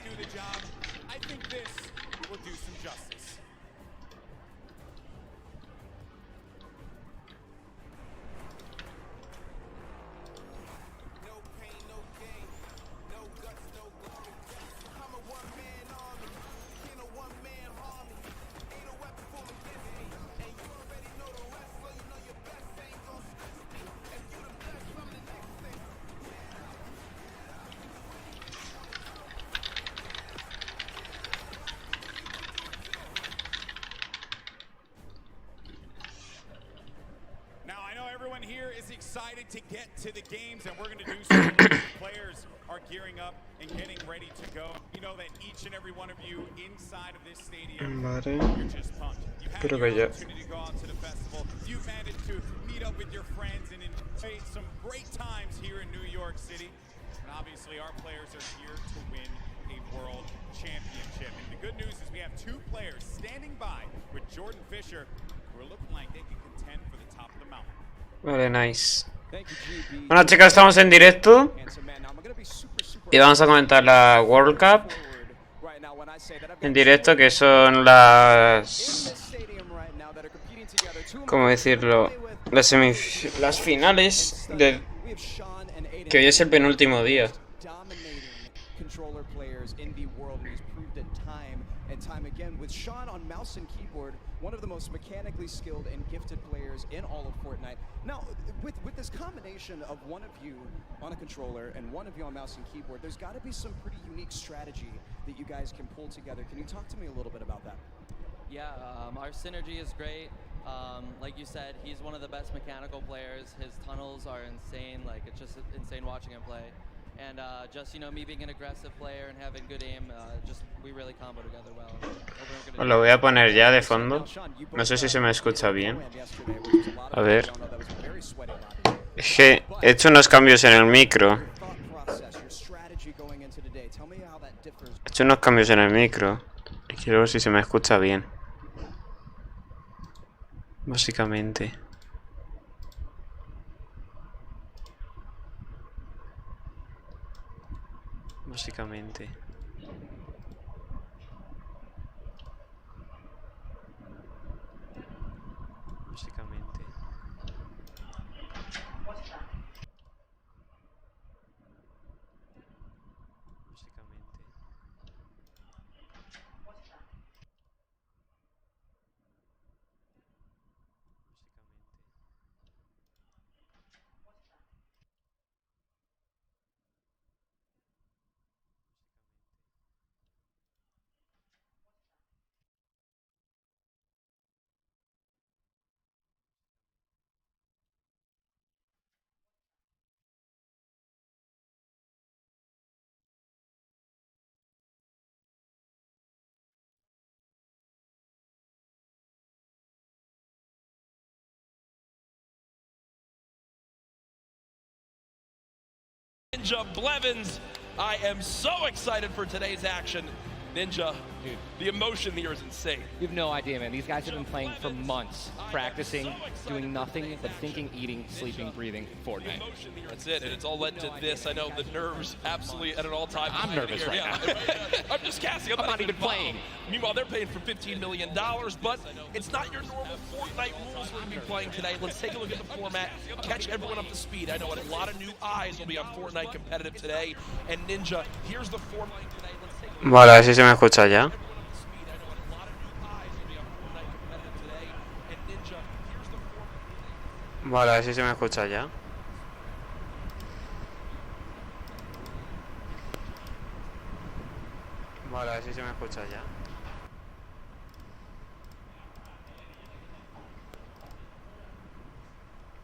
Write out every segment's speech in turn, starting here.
do the job. I think this will do some justice. Everyone here is excited to get to the games, and we're going to do so. Players are gearing up and getting ready to go. You know that each and every one of you inside of this stadium, you're just pumped. You had your opportunity to go out to the festival. You managed to meet up with your friends and enjoy some great times here in New York City. And obviously, our players are here to win a world championship. And the good news is we have two players standing by with Jordan Fisher who are looking like they can contend for the top of the mountain. Vale, nice. Bueno, chicos, estamos en directo y vamos a comentar la World Cup en directo, que son las... ¿cómo decirlo? Las finales de... que hoy es el penúltimo día. Time again with Sean on mouse and keyboard, one of the most mechanically skilled and gifted players in all of Fortnite. Now, with this combination of one of you on a controller and one of you on mouse and keyboard, there's got to be some pretty unique strategy that you guys can pull together. Can you talk to me a little bit about that? Yeah, our synergy is great. Like you said, he's one of the best mechanical players. His tunnels are insane. Like, it's just insane watching him play. And just, you know, me being an aggressive player and having good aim, just we really combo together well. Os lo voy a poner ya de fondo. No sé si se me escucha bien. A ver. Es que he hecho unos cambios en el micro. He hecho unos cambios en el micro. Y quiero ver si se me escucha bien. Básicamente. Básicamente. Ninja Blevins, I am so excited for today's action. Ninja, dude, the emotion here is insane. You have no idea, man. These guys have been playing for months, practicing, doing nothing but thinking, eating, sleeping, breathing Fortnite. That's it, and it's all led to this. I know the nerves absolutely at an all-time. I'm nervous right now. I'm just casting. I'm not even playing. Meanwhile, they're paying for $15 million, but it's not your normal Fortnite rules we're going to be playing today. Let's take a look at the format, catch everyone up to speed. I know a lot of new eyes will be on Fortnite competitive today, and Ninja, here's the format today. Vale, a ver si se me escucha ya. Vale, a ver si se me escucha ya. Vale, a ver si se me escucha ya.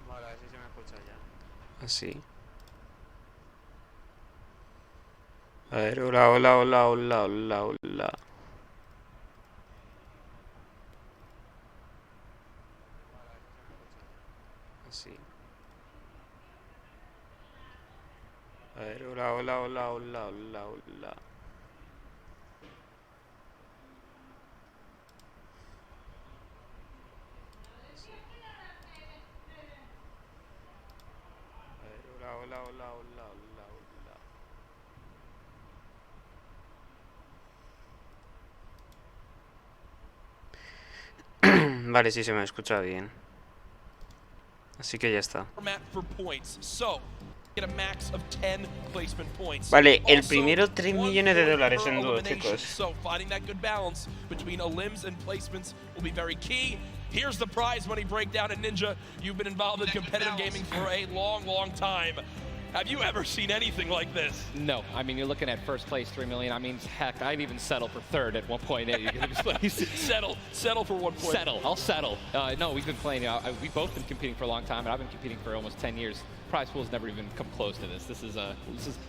Vale, a ver si se me escucha ya. Así. A ver, hola, hola, hola, hola, hola, hola. Así. A ver, hola, hola, hola, hola, hola, hola. A ver, hola, hola, hola, hola, hola, hola. Vale, sí, se me escucha bien. Así que ya está. Vale, el primero 3 millones de dólares en dúo, chicos. Here's the prize money breakdown at Ninja. You've been involved in competitive gaming for a long, long time. Have you ever seen anything like this? No. I mean, you're looking at first place, 3 million. I mean, heck, I'd even settle for third at 1.8. Settle for 1.8. Settle. I'll settle. No, we've been playing. We've both been competing for a long time, and I've been competing for almost 10 years. Prize pool's never even come close to this. This is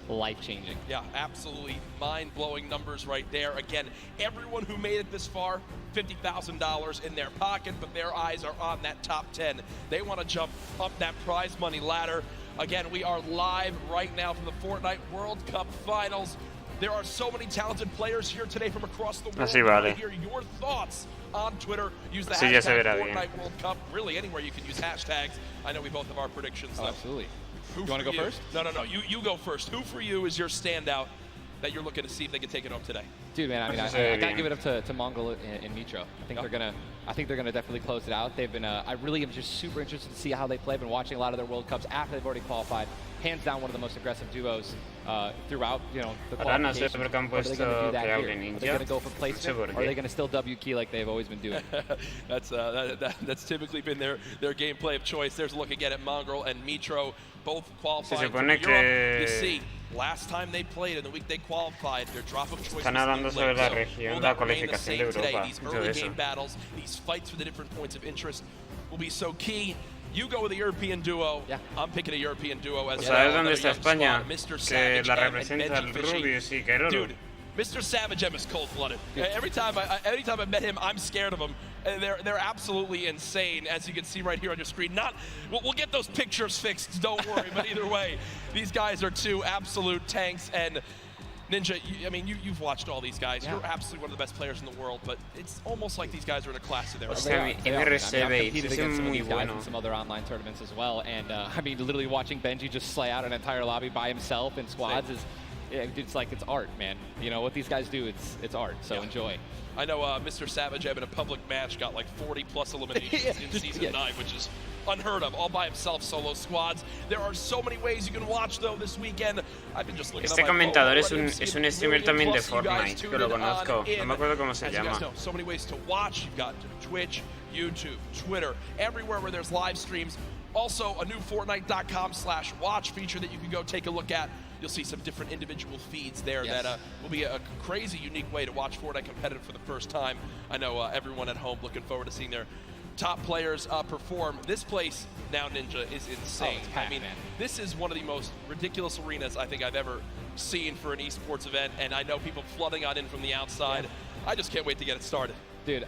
life-changing. Yeah, absolutely mind-blowing numbers right there. Again, everyone who made it this far, $50,000 in their pocket, but their eyes are on that top 10. They want to jump up that prize money ladder. Again, we are live right now from the Fortnite World Cup Finals. There are so many talented players here today from across the world. Así vale. I hear your thoughts on Twitter. Use the Así ya se hashtag verá Fortnite bien. World Cup. Really, anywhere you can use hashtags. I know we both have our predictions. Oh, absolutely. You want to go first? No. You go first. Who for you is your standout that you're looking to see if they can take it home today? Dude, man, I mean, I gotta give it up to Mongol and Mitro. I think they're gonna definitely close it out. They've been. I really am just super interested to see how they play. I've been watching a lot of their World Cups after they've already qualified. Hands down, one of the most aggressive duos throughout, the Ahora no sé qualifications. por qué han Are they gonna do puesto that que hable here? ninja. Are they gonna go for placement, por or qué. are they gonna still W key like they've always been doing? That's typically been their gameplay of choice. There's a look again at Mongrel and Mitro, both qualifying for Europe. You see, last time they played and the week they qualified, their drop of choice Están hablando sobre la región, la cualificación de Europa. These early game battles, these fights for the different points of interest will be so key. You go with a European duo. Yeah. I'm picking a European duo as well. ¿Sabes dónde está Another young España? squad, Mr. Que Savage la and representa el Benji Fishy. Rubius y Keroro. Dude, Mr. Savage M is cold-blooded. Every time I met him, I'm scared of him. They're absolutely insane, as you can see right here on your screen. We'll get those pictures fixed, don't worry. But either way, these guys are two absolute tanks. And Ninja, you've watched all these guys. Yeah. You're absolutely one of the best players in the world. But it's almost like these guys are in a class of their own. Hostia, They are. MRC I've Base, competed ese es against some of muy these guys bueno. in some other online tournaments as well, and literally watching Benji just slay out an entire lobby by himself in squads it's like it's art, man. You know what these guys do? It's art. So enjoy. I know Mr. Savage in a public match got like 40+ eliminations in Season 9, which is unheard of, all by himself, solo squads. There are so many ways you can watch, though, this weekend. I've been just looking Este at my comentador phone. es un streamer también de Fortnite, que lo conozco. No me acuerdo cómo se As you guys llama. know, so many ways to watch. You've got Twitch, YouTube, Twitter, everywhere where there's live streams. Also, a new Fortnite.com/watch feature that you can go take a look at. You'll see some different individual feeds there that will be a crazy, unique way to watch Fortnite competitive for the first time. I know everyone at home looking forward to seeing their top players perform. This place now, Ninja, is insane. It's packed, man. This is one of the most ridiculous arenas I think I've ever seen for an esports event, and I know people flooding on in from the outside. I just can't wait to get it started. Dude,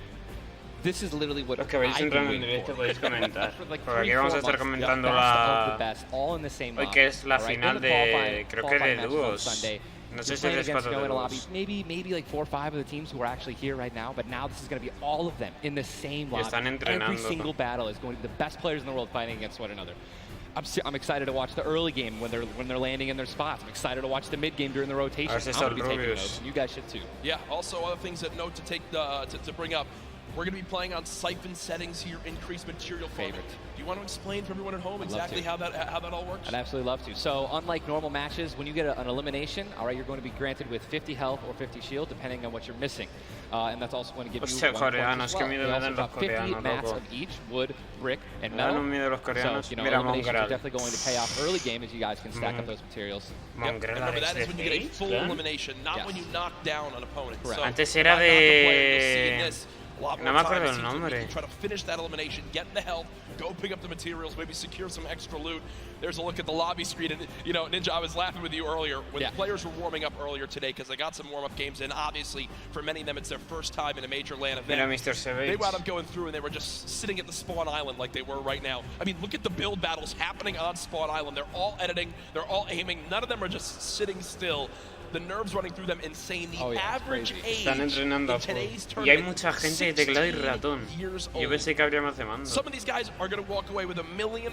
this is literally what Los que veis I've been entrando en waiting directo for. podéis comentar. For like Porque aquí 3-4 vamos a estar months, comentando best of la... the best, all in the same Hoy lobby, que es la all right? final Then the de... Creo que qualifying de matches on dúos. Sunday. No sé You're si playing es against 4 Snow de in a lobby, dúos. maybe like 4 or 5 of the teams who are actually here right now, but now this is going to be all of them in the same lobby. están Every entrenando. single battle is going to be the best players in the world fighting against one another. I'm excited to watch the early game when they're landing in their spots. I'm excited to watch the mid game during the rotation. A ver si I'm está going to el be taking Rubius. notes, and you guys should too. Yeah, also other things that note to take to bring up. We're going to be playing on siphon settings here, increased material farming. Favorite. Do you want to explain for everyone at home exactly to. how that all works? I'd absolutely love to. So unlike normal matches, when you get an elimination, all right, you're going to be granted with 50 health or 50 shield, depending on what you're missing. And that's also going to give you Hostia, 1 point coreanos, as qué well. miedo They me also dan los drop 50 coreanos, mats loco. of each, wood, brick, and Me dan metal. un miedo los coreanos. So, Mira, eliminations are Mongrel. definitely going to pay off early game as you guys can stack up those materials. Mongrel Remember, that es is when you get a de full Face, elimination, not Yes. when you knock down an opponent. Correct. So, Antes era by not the player, you'll see in de... this a lot No more me time, acuerdo it el seems like nombre. you can try to finish that elimination, get the health, go pick up the materials, maybe secure some extra loot. There's a look at the lobby screen, and Ninja, I was laughing with you earlier when the players were warming up earlier today because they got some warm-up games in. Obviously, for many of them, it's their first time in a major LAN event. Mira, Mr. Savage. They wound up going through, and they were just sitting at the spawn island like they were right now. I mean, look at the build battles happening on spawn island. They're all editing, they're all aiming. None of them are just sitting still. The nerves running through them insane. The average age Están entrenando in a full. today's Y hay tournament, mucha gente de teclado y 16 ratón. years Yo old. pensé que habría más de mando. Some of these guys are going to walk away with $1 million+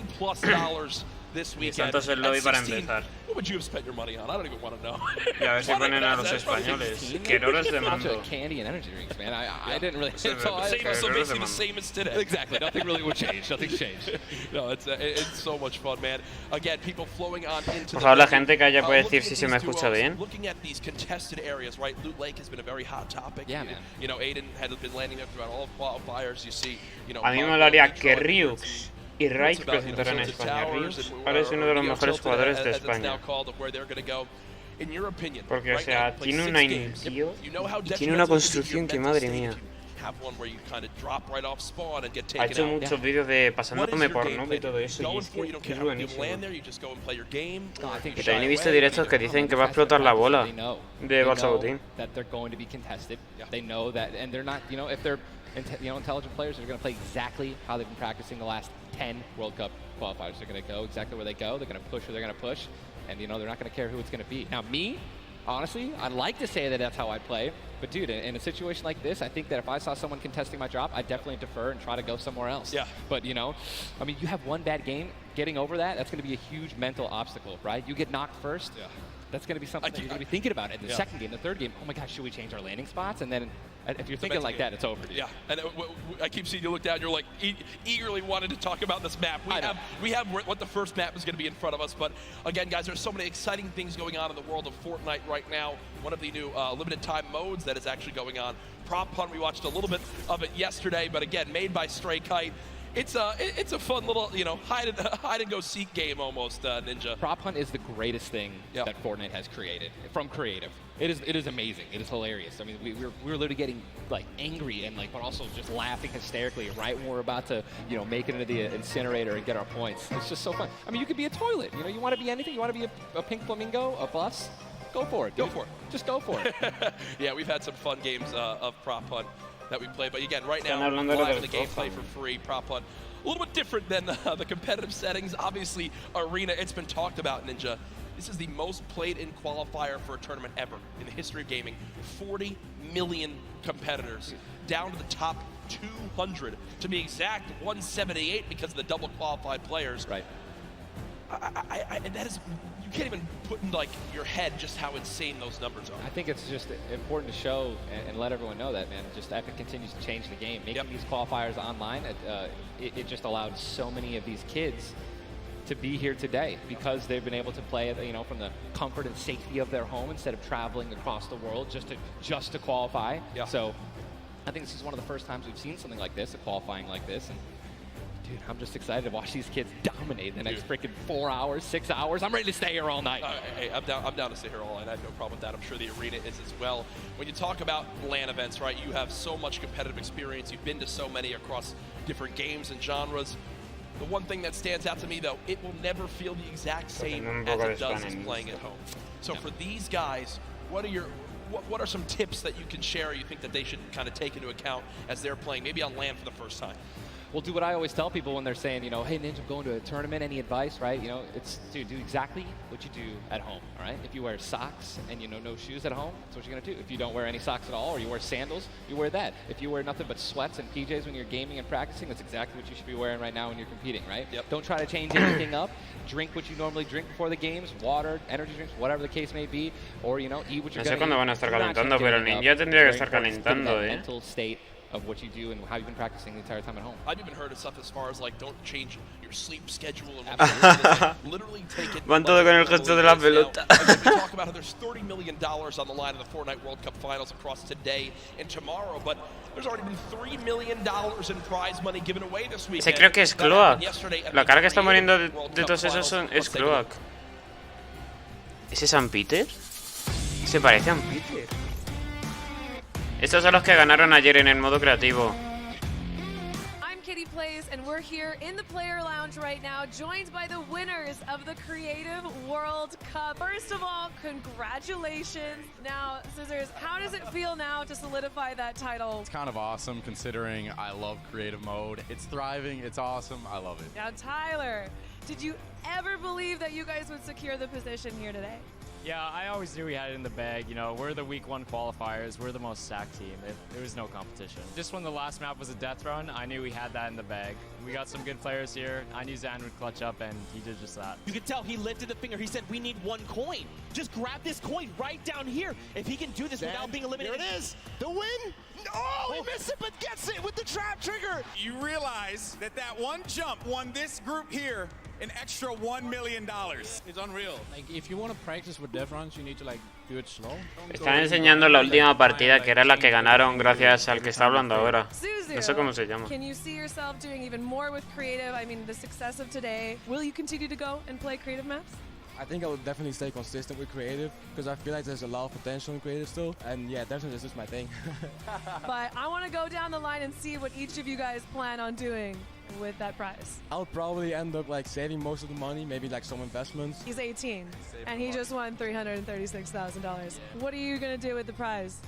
this Y weekend. Santos el lobby At para 16, empezar. what would you have spent your money on? I don't even want to know. Y a ver si ponen a los españoles. Queroros de mando. Candy and energy drinks, man. I didn't really. So basically the same as today. Exactly. Nothing really would change. Nothing's changed. No, it's so much fun, man. Again, people flowing on into. Por favor, la gente que haya puede decir si se me escucha bien. Looking at these contested areas, right? Loot Lake has been a very hot topic. Yeah, man. You know, Aiden had been landing there throughout all of qualifiers. You see, you know. A mí me molaría que Ryux y Raich presentaran a España. Ryux ahora es uno de los mejores jugadores de España. Porque, o sea, tiene una inicio y tiene una construcción que, madre mía. Ha hecho muchos vídeos de pasándome por noob y todo eso, y es que es buenísimo. Y también he visto directos que dicen que va a explotar la bola de Balsabotín. Intelligent players are going to play exactly how they've been practicing the last 10 World Cup qualifiers. They're going to go exactly where they go. They're going to push where they're going to push. And, they're not going to care who it's going to be. Now, me, honestly, I'd like to say that that's how I play. But, dude, in a situation like this, I think that if I saw someone contesting my drop, I'd definitely defer and try to go somewhere else. Yeah. But, you have one bad game. Getting over that's going to be a huge mental obstacle, right? You get knocked first. Yeah. That's going to be something that you're going to be thinking about in the second game, the third game. Oh, my gosh, should we change our landing spots? And then if you're thinking like that, it's over. Yeah, and I keep seeing you look down. You're like eagerly wanting to talk about this map. We have what the first map is going to be in front of us. But again, guys, there's so many exciting things going on in the world of Fortnite right now. One of the new limited time modes that is actually going on. Prop Hunt, we watched a little bit of it yesterday, but again, made by Stray Kite. It's a fun little, hide and go seek game almost, Ninja. Prop Hunt is the greatest thing that Fortnite has created from creative. It is amazing. It is hilarious. I mean, we were literally getting like angry and but also just laughing hysterically right when we're about to make it into the incinerator and get our points. It's just so fun. I mean, you could be a toilet. You want to be anything. You want to be a pink flamingo, a bus. Go for it. Dude. Go for it. Just go for it. Yeah, we've had some fun games of Prop Hunt that we play. But again, right now, live in the gameplay for free. Prop Hunt, a little bit different than the competitive settings. Obviously, Arena, it's been talked about, Ninja. This is the most played in qualifier for a tournament ever in the history of gaming. 40 million competitors, down to the top 200. To be exact, 178 because of the double qualified players. Right. That is, you can't even put in your head just how insane those numbers are. I think it's just important to show and let everyone know that, man. Just Epic continues to change the game. Making these qualifiers online, it just allowed so many of these kids to be here today because they've been able to play it, from the comfort and safety of their home instead of traveling across the world just to qualify. Yeah. So I think this is one of the first times we've seen something like this, a qualifying like this. And dude, I'm just excited to watch these kids dominate the next freaking 4 hours, 6 hours. I'm ready to stay here all night. Hey, I'm down to stay here all night. I have no problem with that. I'm sure the Arena is as well. When you talk about LAN events, right, you have so much competitive experience. You've been to so many across different games and genres. The one thing that stands out to me, though, it will never feel the exact same as it does as playing at home. So for these guys, what are some tips that you can share you think that they should kind of take into account as they're playing, maybe on LAN for the first time? Well, do what I always tell people when they're saying, hey, Ninja, I'm going to a tournament. Any advice, right? It's, dude, do exactly what you do at home, all right? If you wear socks and, no shoes at home, that's what you're going to do. If you don't wear any socks at all or you wear sandals, you wear that. If you wear nothing but sweats and PJs when you're gaming and practicing, that's exactly what you should be wearing right now when you're competing, right? Yep. Don't try to change anything up. Drink what you normally drink before the games, water, energy drinks, whatever the case may be, or, eat what you're going to eat. No sé cuándo van a estar calentando, pero Ninja tendría que estar calentando, Mental state of what you do and how you've been practicing the entire time at home. I've even heard of stuff as far as don't change your sleep schedule and literally take it. Van todo con el gesto de la pelota. We talk about how there's $30 million on the line of the Fortnite World Cup finals across today and tomorrow, but there's already been $3 million in prize money given away this weekend. Ese creo que es Cloak. La cara que está poniendo de todos esos es Cloak. ¿Ese San Peter? Se parece a San Peter. Estos son los que ganaron ayer en el modo creativo. Plays, and we're here in the player lounge right now, joined by the winners of the Creative World Cup. First of all, congratulations. Now, Scissors, how does it feel now to solidify that title? It's kind of awesome considering I love creative mode. It's thriving, it's awesome, I love it. Now, Tyler, did you ever believe that you guys would secure the position here today? Yeah, I always knew we had it in the bag. You know, we're the week 1 qualifiers. We're the most stacked team. There was no competition. Just when the last map was a death run, I knew we had that in the bag. We got some good players here. I knew Zan would clutch up, and he did just that. You could tell he lifted the finger. He said, we need 1 coin. Just grab this coin right down here. If he can do this without being eliminated. There it is. The win. Oh, he missed it, but gets it with the trap trigger. You realize that one jump won this group here an extra $1 million. It's unreal. Like, if you want to practice with death runs, you need to like do it slow. Están enseñando la última partida, que era la que ganaron gracias al que está hablando ahora. No sé cómo se llama. Can you see yourself doing even more with creative? I mean, the success of today. Will you continue to go and play creative maps? I think I would definitely stay consistent with creative because I feel like there's a lot of potential in creative still. And yeah, definitely this is my thing. But I want to go down the line and see what each of you guys plan on doing with that prize. I'll probably end up like saving most of the money, maybe like some investments. He's 18 and he just won $336,000. What are you going to do with the prize?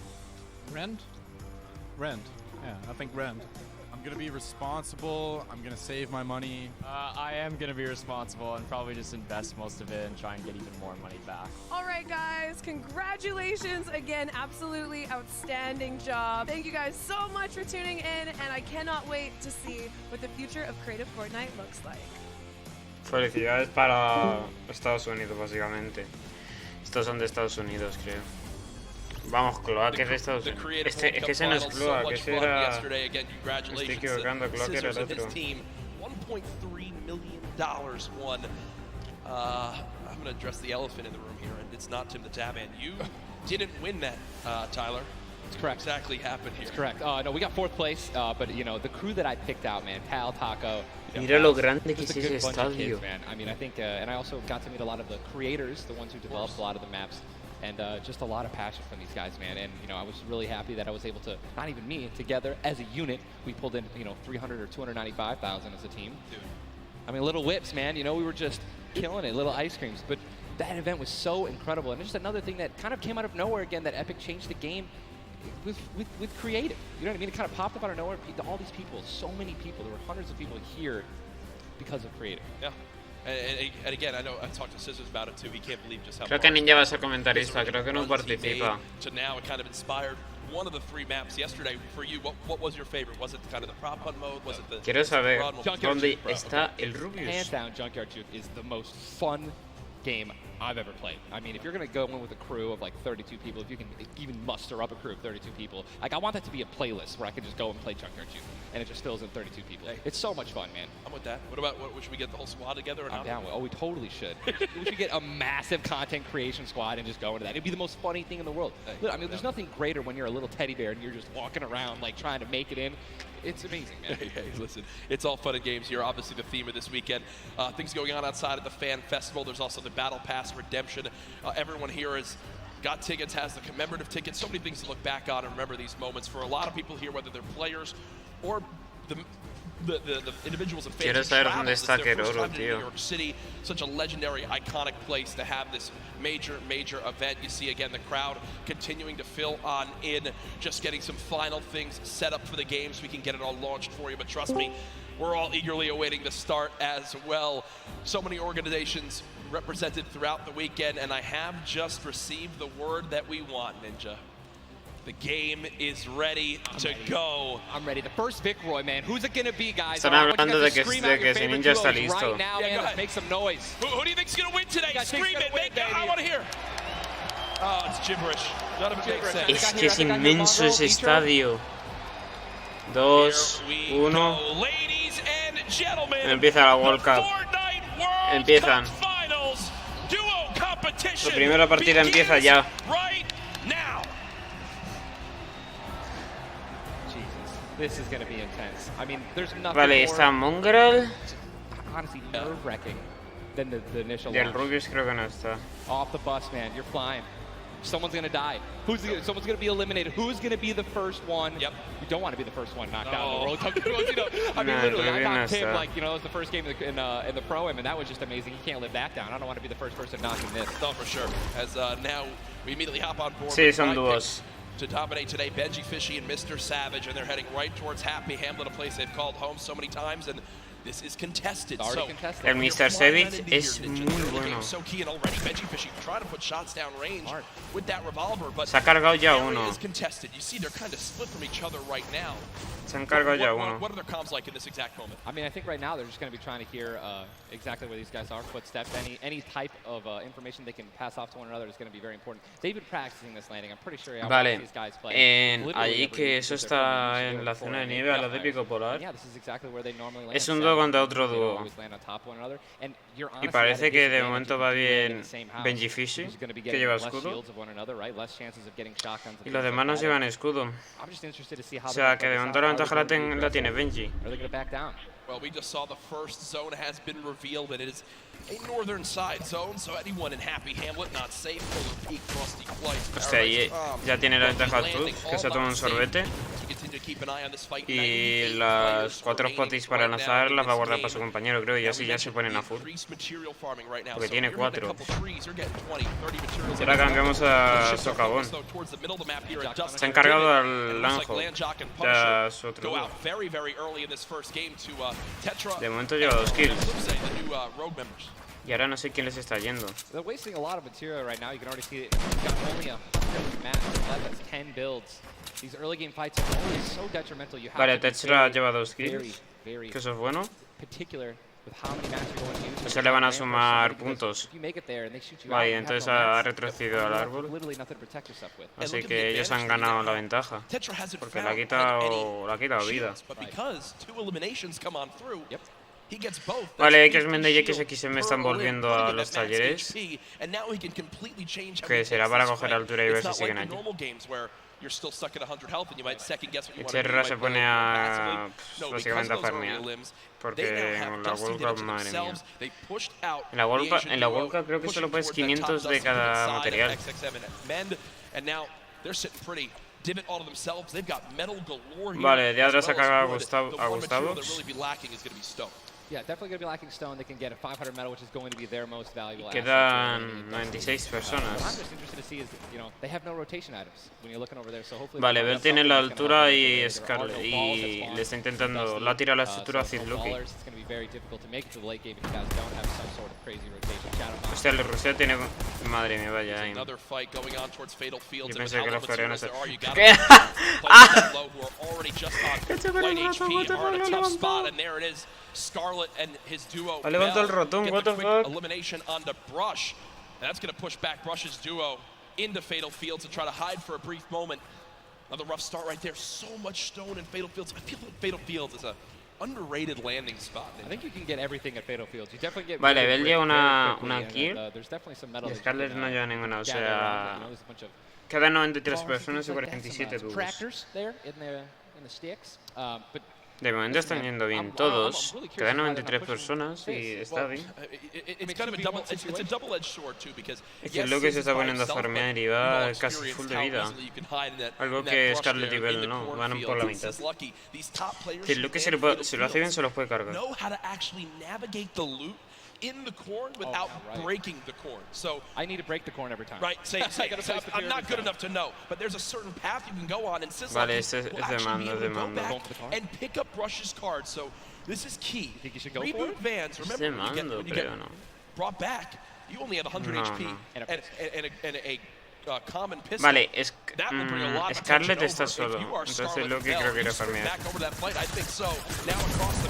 Rent? Rent. Yeah, I think rent. I'm going to be responsible. I'm going to save my money. I am going to be responsible and probably just invest most of it and try and get even more money back. All right, guys, congratulations again. Absolutely outstanding job. Thank you guys so much for tuning in, and I cannot wait to see what the future of Creative Fortnite looks like. Felicidades para Estados Unidos, básicamente. Estos son de Estados Unidos, creo. Vamos, Cloak es de Estados Unidos. Es que ese no es Cloak, ese era... Me estoy equivocando, Cloak era el otro. $1.3 million won. I'm going to address the elephant in the room here, and it's not Tim the Tabman. You didn't win that, Tyler. That's correct. What exactly happened here? That's correct. No, we got 4th place, but you know, the crew that I picked out, man, Pal, Taco. Mira lo grande que es ese estadio. Man. I mean, I think, and I also got to meet a lot of the creators, the ones who developed a lot of the maps. And just a lot of passion from these guys, man. And, you know, I was really happy that I was able to, not even me, together as a unit, we pulled in, you know, 300 or 295,000 as a team. Dude. I mean, little whips, man. You know, we were just killing it, little ice creams. But that event was so incredible. And just another thing that kind of came out of nowhere again, that Epic changed the game with creative. You know what I mean? It kind of popped up out of nowhere. All these people, so many people. There were hundreds of people here because of creative. Yeah. And again, I know I talked to Scissors about it too. He can't believe just how. Creo que Ninja va a ser comentarista. Creo que no participa. To now, it kind of inspired one of the 3 maps yesterday. For you, what was your favorite? Was it kind of the prop hunt mode? Was it the? Quiero saber dónde está el Rubius. Hands down, Junkyard Juke is the most fun game I've ever played. I mean, if you're going to go in with a crew of like 32 people, if you can even muster up a crew of 32 people, like I want that to be a playlist where I can just go and play Junkyard Juke, and it just fills in 32 people. Hey. It's so much fun, man. I'm with that. What about, should we get the whole squad together or not? I'm down with it. Oh, we totally should. We should get a massive content creation squad and just go into that. It'd be the most funny thing in the world. Hey, I mean, there's nothing greater when you're a little teddy bear and you're just walking around like trying to make it in. It's amazing, man. Hey, listen, it's all fun and games here. Obviously, the theme of this weekend. Things going on outside of the fan festival. There's also the Battle Pass redemption. Everyone here has got tickets, has the commemorative tickets. So many things to look back on and remember these moments. For a lot of people here, whether they're players or the individuals and fans Quiero saber dónde está Keroro, tío. New York City, such a legendary, iconic place to have this major event. You see again the crowd continuing to fill on in, just getting some final things set up for the game so we can get it all launched for you. But trust me, we're all eagerly awaiting the start as well. So many organizations represented throughout the weekend, and I have just received the word that we want, Ninja. The game is ready to go. I'm ready. The first Vic Roy, man. Who's it going to be, guys? Están hablando de que si Ninja está listo. Right now, man, let's make some noise. Who do you think's going to win today? Scream it. I want to hear. Oh, it's gibberish. None of it makes sense. Es que es inmenso ese estadio. 2, 1. Ladies and gentlemen, empieza la Worldcup. Empiezan. La primera partida empieza ya. This is going to be intense. I mean, there's nothing Vale, está Mongrel. Honestly, nerve-wracking than the initial Y el launch. Rubius creo que no está. Off the bus, man. You're flying. Someone's going to die. Someone's going to be eliminated. Who's going to be the first one? Yep. You don't want to be the first one knocked out in the World Cup. You know, I mean, literally, I knocked him like, you know, it was the first game in the Pro-Am, and that was just amazing. You can't live that down. I don't want to be the first person knocking this. No, for sure. As now we immediately hop on board. Sí, son duos. To dominate today, Benji Fishy and Mr. Savage, and they're heading right towards Happy Hamlet, a place they've called home so many times. And This is contested. El Mr. Savage es muy bueno. Se ha cargado ya uno. Se han cargado ya uno. I mean, I think right now they're just going to be trying to hear exactly where these guys are, footsteps, any type of information they can pass off to one another is going to be very important. They've been practicing this landing. I'm pretty sure vale, these guys play. allí que eso está en la zona de nieve, a lo de pico polar. Yeah, this is exactly where they normally land. Es un dúo contra otro dúo. Y parece que de momento va bien Benji Fishy, que lleva escudo. Y los demás no llevan escudo. O sea que de momento la ventaja la tiene Benji. Well, we just saw the first zone has been revealed, and it is a northern side zone, so anyone in Happy Hamlet not safe. Polar Peak, Frosty Flight. Hostia, ya tiene la ventaja Tooth, que se toma un sorbete. Y las 4 potis para lanzar las va a guardar para su compañero, creo, y así ya se ponen a full. Porque tiene 4. Y ahora cambiamos a Socavón. Se ha encargado al Lanjo. Ya es otro dúo. De momento lleva 2 kills. Y ahora no sé quién les está yendo. They're wasting a lot of material right now. You can already see it. You've got only a match left. That's 10 builds. These early game fights are always so detrimental. You have vale, to Tetra lleva 2 kills. Que eso es bueno. Particular with how many matches you're going to use. Eso le van a sumar puntos. Vale, entonces ha retrocedido al árbol. Así que ellos han ganado la ventaja. Porque le ha quitado vida. Vale, X-Men y XXM están volviendo a los talleres. Que será para coger altura y ver si siguen allí. Y Cherra se pone a básicamente a farmear. Porque en la Worldcup, madre mía. En la Worldcup creo que solo puedes 500 de cada material. Vale, de atrás ha cagado a Gustavo. Yeah, definitely going to be lacking stone. They can get a 500 metal, which is going to be their most valuable asset. Quedan 96 personas. What I'm just interested to see is, you know, they have no rotation items when you're looking over there, so hopefully. Vale, Bell tiene la altura y Scarlet y le está intentando, la tira la estructura a Lucky. Hostia, el ruseo tiene, madre mía, vaya ahí. Yo pensé que los coreanos se... ¿Qué? ¡Ah! Scarlet and his duo. Ha levantado el rotón, what the fuck? Elimination onto Brush. And that's going to push back Brush's duo into Fatal Fields to try to hide for a brief moment. Another rough start right there. So much stone in Fatal Fields. I feel like Fatal Fields is a underrated landing spot. I think you can get everything at Fatal Fields. You definitely get. Vale, Bell lleva una kill. Y Scarlet no lleva ninguna, o sea. Quedan 93 personas y 47 dúos. De momento están yendo bien todos. Quedan 93 personas y está bien. Es que Luke se está poniendo a farmear y va casi full de vida. Algo que Scarlet y Bell no, van por la mitad. Si Luke se lo hace bien, se los puede cargar. In the corn without breaking the corn. So I need to break the corn every time. Right, I'm not good enough to know, but there's a certain path you can go on, and Sizzle will actually be able to go back and pick up Brush's cards. So this is key. You think you should go Reboot Vans, remember when you get brought back, you only had 100 HP and a common pistol. Vale, Scarlet está solo, entonces Loki creo que irá a farmear.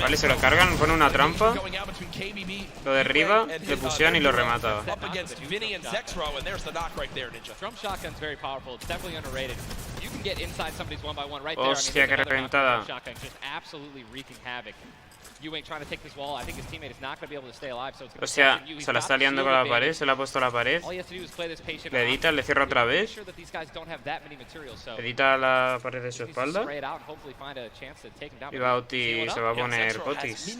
Vale, se lo cargan, pone una trampa, lo derriba, le pusieron y lo remata. Hostia, qué reventada. O sea, se la está liando con la pared, se la ha puesto a la pared. Le edita, le cierra otra vez. Edita la pared de su espalda. Y Bauti se va a poner potis.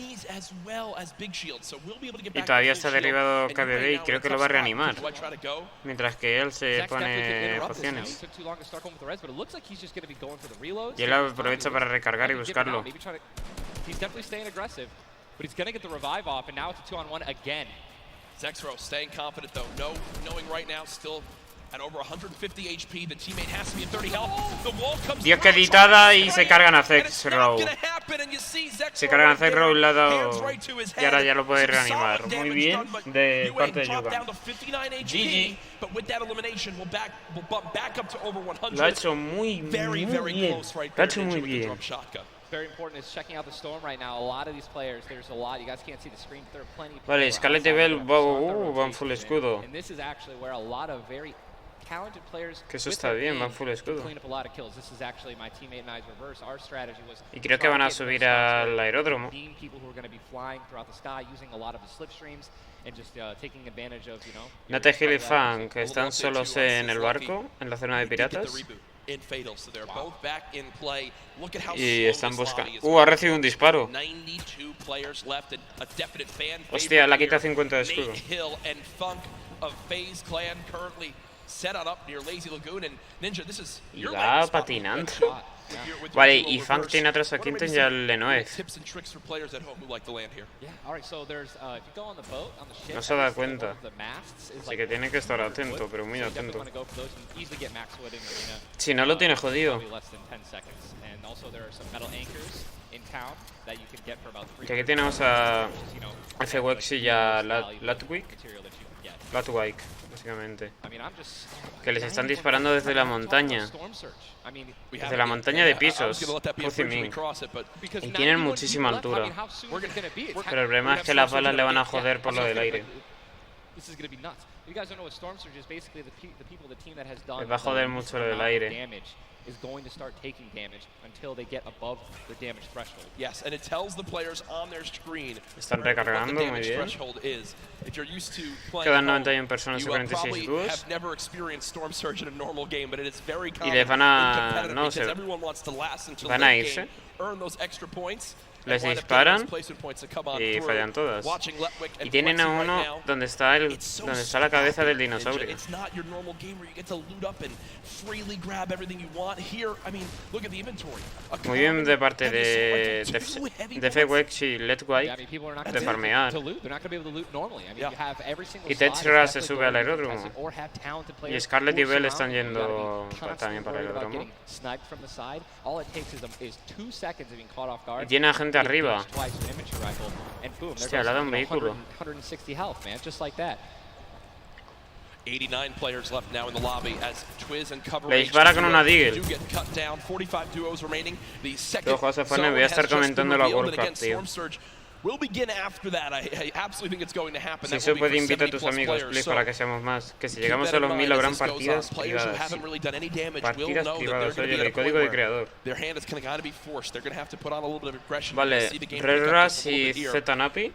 Y todavía está derribado KBB y creo que lo va a reanimar. Mientras que él se pone pociones. Y él aprovecha para recargar y buscarlo. He's definitely staying aggressive, but he's going to get the revive off, and now it's a 2-on-1 again. Zexro staying confident, though, knowing right now still at over 150 HP, the teammate has to be at 30 health. The wall comes Dios, que editada y se cargan a Zexro. Si cargan hacer roll le ha dado y ahora ya lo puede reanimar. Muy bien de parte de Yuga. GG. Lo ha hecho muy bien. Lo ha hecho muy bien. Very important is checking out the storm right now. A lot of these players, there's a lot. You guys can't see the screen, but there are plenty of people. Vale, Scarlet y Bell van full escudo. And this is actually where a lot of very talented players. Que eso está bien, van full escudo. Clean up a lot of kills. This is actually my teammate and I's reverse. Our strategy was. Y creo que van a subir al aeródromo. People who are going to be flying throughout the sky, using a lot of the slipstreams and just taking advantage of, you know. Natehil y Fang que están solos en el barco, en la zona de piratas. Y están buscando. Ha recibido un disparo. Hostia, le ha quitado 50 de escudo. Y va patinando. Vale, y Fang tiene atrás a Quinten y al Lenoez. No se da cuenta. Así que tiene que estar atento, pero muy atento. Si no, lo tiene jodido. Y aquí tenemos a FWEX y a Latwijk, básicamente. Que les están disparando desde la montaña. Desde la montaña de pisos. Y tienen muchísima altura. Pero el problema es que las balas le van a joder por lo del aire. Les va a joder mucho lo del aire. Is going to start taking damage until they get above the damage threshold. Yes, and it tells the players on their screen Están recargando muy bien. Quedan 91 personas y 46 dúos. Y les van a... no sé. Van a irse. Les disparan y fallan todas. Y tienen a uno donde está la cabeza del dinosaurio. Muy bien de parte de FWEX y Latwijk de farmear. Y Tetra se sube al aeródromo. Y Scarlet y Bell están yendo también para el aeródromo. Y tiene a gente arriba. Hostia, le ha dado un vehículo. 89 players left now in the lobby as Twiz and Cover Le dispara con una Deagle. Ojo, se pone, voy a estar comentando la Worldcup, tío. Will begin after that. I absolutely think it's going to happen. Si eso puede invitar a tus amigos, please, para que seamos más. Que si llegamos a los 1000 habrán partidas privadas. Partidas privadas, oye, el código de creador. Vale, Red Rush y Z Nappy.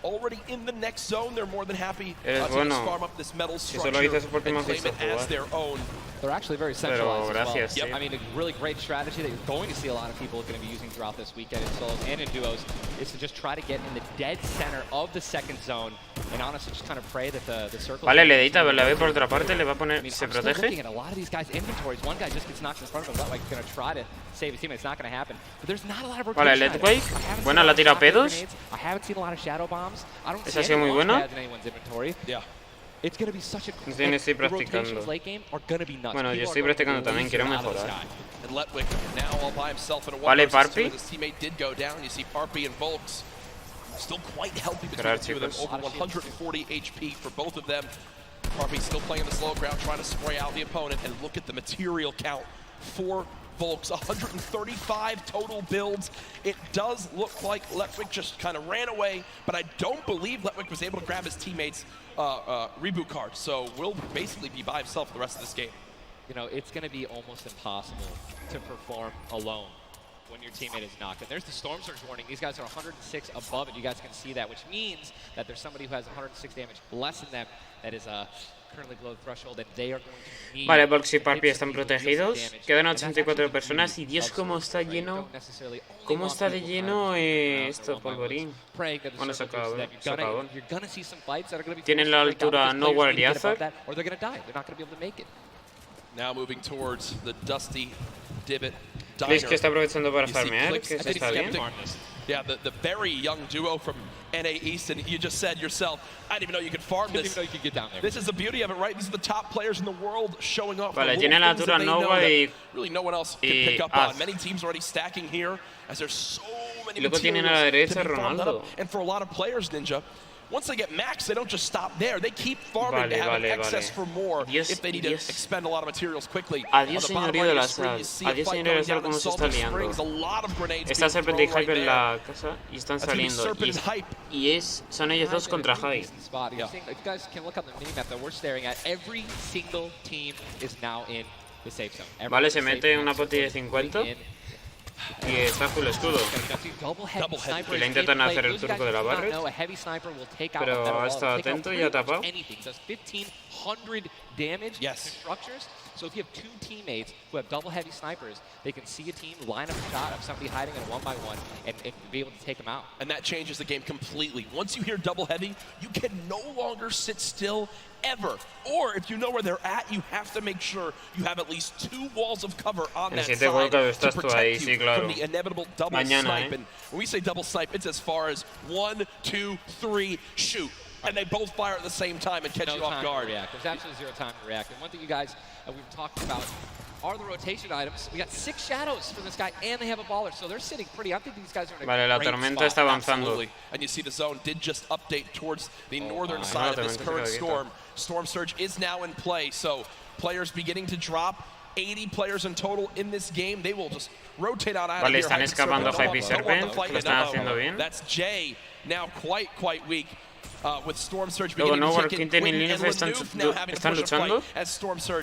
Already in the next zone, they're more than happy to farm up this metal structure and claim it as their own. They're actually very centralized gracias, as well. I mean, a really great strategy that you're going to see a lot of people going to be using throughout this weekend in solos and in duos is to just try to get in the dead center of the second zone and honestly just kind of pray that the circle. Vale, le edita, la ve por otra parte, le va a poner, se protege. Looking at a lot of these guys' inventories. One guy just gets knocked in front of him. Like going to try to save his teammate. It's not going to happen. But there's not a lot of rotation. Vale, Latwijk. Buena, la tira pedos. I haven't seen a lot of shadow bombs. I don't see Esa ha sido muy buena. Yeah. It's going to be such a estoy practicando. Bueno, yo estoy practicando también, quiero mejorar. Vale, Parpy. Still quite healthy between the two of them, over 140 HP for both of them. Parpy still playing the slow ground, trying to spray out the opponent, and look at the material count for Volks, 135 total builds. It does look like Latwijk just kind of ran away, but I don't believe Latwijk was able to grab his teammates' reboot card, so will basically be by himself the rest of this game. You know, it's going to be almost impossible to perform alone when your teammate is knocked. And there's the Storm Surge warning. These guys are 106 above it. You guys can see that, which means that there's somebody who has 106 damage less than them that is currently below the threshold, and they are going to need... Vale, Volks y Parpy están protegidos. Quedan 84 personas y Dios, cómo está lleno. Cómo está de lleno esto, polvorín. Bueno, se acabó. Tienen la altura no Warrior. Now moving towards the dusty divot. Chris que está aprovechando para farmear, que eso está bien. Yeah, the very young duo from NA East, and you just said yourself, I didn't even know you could farm this. Didn't even know you could get down there. This is the beauty of it, right? These are the top players in the world showing off. Vale, tiene la altura Nova y really no one else can pick up on. Many teams already stacking here, as there's so many luego tienen a la derecha Ronaldo. And for a lot of players, Ninja, once they get max, they don't just stop there. They keep farming to have an excess for more if they need to expend a lot of materials quickly. Adiós, señorío de la sal. Adiós, señorío de la sal, cómo se está liando. Está Serpent y Hype en la casa y están saliendo. Y son ellos dos contra Hype. If you guys can look on the minimap that we're staring at, every single team is now in the safe zone. Vale, se mete una poti de 50. Y está full escudo. Y le intentan hacer el turco de la barret. Pero ha estado atento y ha tapado. So if you have two teammates who have double heavy snipers, they can see a team line up a shot of somebody hiding in a 1-by-1 and be able to take them out. And that changes the game completely. Once you hear double heavy, you can no longer sit still ever. Or if you know where they're at, you have to make sure you have at least 2 walls of cover on that side to protect you from the inevitable double snipe. And when we say double snipe, it's as far as 1, 2, 3, shoot. And they both fire at the same time and catch you off guard. There's absolutely zero time to react. And one thing you guys we've talked about are the rotation items. We got 6 shadows for this guy, and they have a baller, so they're sitting pretty. I think these guys are in a vale, la tormenta está avanzando. Absolutely. And you see the zone did just update towards the northern side of this current storm. Storm Surge is now in play, so players beginning to drop. 80 players in total in this game. They will just rotate out of here. Vale, están escapando Hype y Serpent, que lo están haciendo bien. That's Jay, now quite weak. With Storm Surge luego Nowhere, Quinten y Lenov están luchando.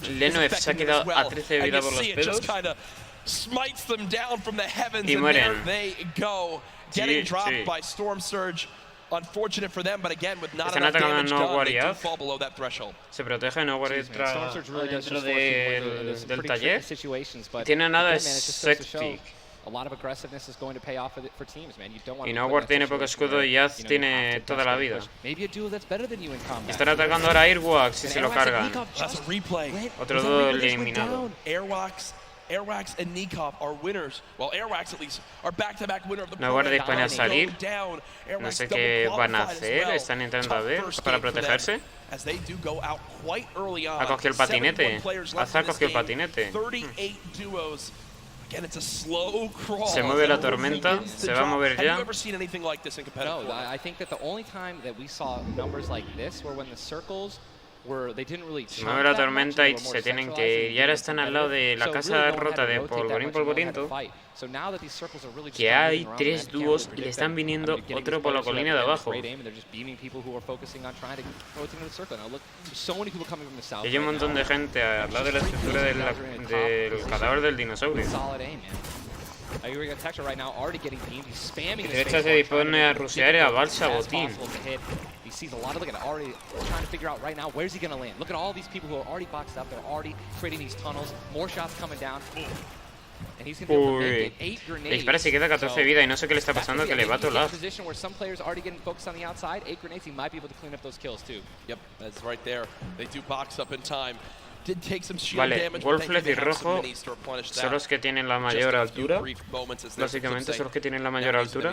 Lenov se ha quedado a 13 de vida por los pelos. Y mueren. Unfortunate for them, but again, with not enough damage done, they do fall below that threshold. Se protege Nowhere dentro del taller. Tiene nada de sexy. A lot of aggressiveness is going to pay off for teams, man. You don't want y Nowhere tiene poco escudo y Yaz tiene toda la vida. Están atacando ahora a Airwax y se lo cargan. Otro duelo eliminado. Airwax and Nikov are winners. Well, Airwax at least are back-to-back winner of the Nowhere dispone a salir. No sé qué van a hacer. Están intentando ver para protegerse. Ha cogido el patinete. Ha cogido el patinete. Se mueve la tormenta, se va a mover ya. No, I think that the only time that we saw numbers like this were when the circles were they didn't really. Se mueve la tormenta y se tienen que ir. Y ahora están al lado de la casa rota de polvoriento. Que hay 3 dúos y le están viniendo otro por la colina de abajo. Y hay un montón de gente al lado de la estructura del cadáver del dinosaurio. Y derecha se dispone a rushear a Balsa Botín. He sees a lot of, look at it, already trying to figure out right now, where's he going to land? Look at all these people who are already boxed up. They're already creating these tunnels. More shots coming down. And he's going to be able to make it 8 grenades. Dispara si queda 14 de vida y no sé qué le está pasando, que le va a tolar. Position where some players already getting focused on the outside. 8 grenades, he might be able to clean up those kills too. Yep, that's right there. They do box up in time. Vale, Wolflet y Rojo son los que tienen la mayor altura. Básicamente son los que tienen la mayor altura.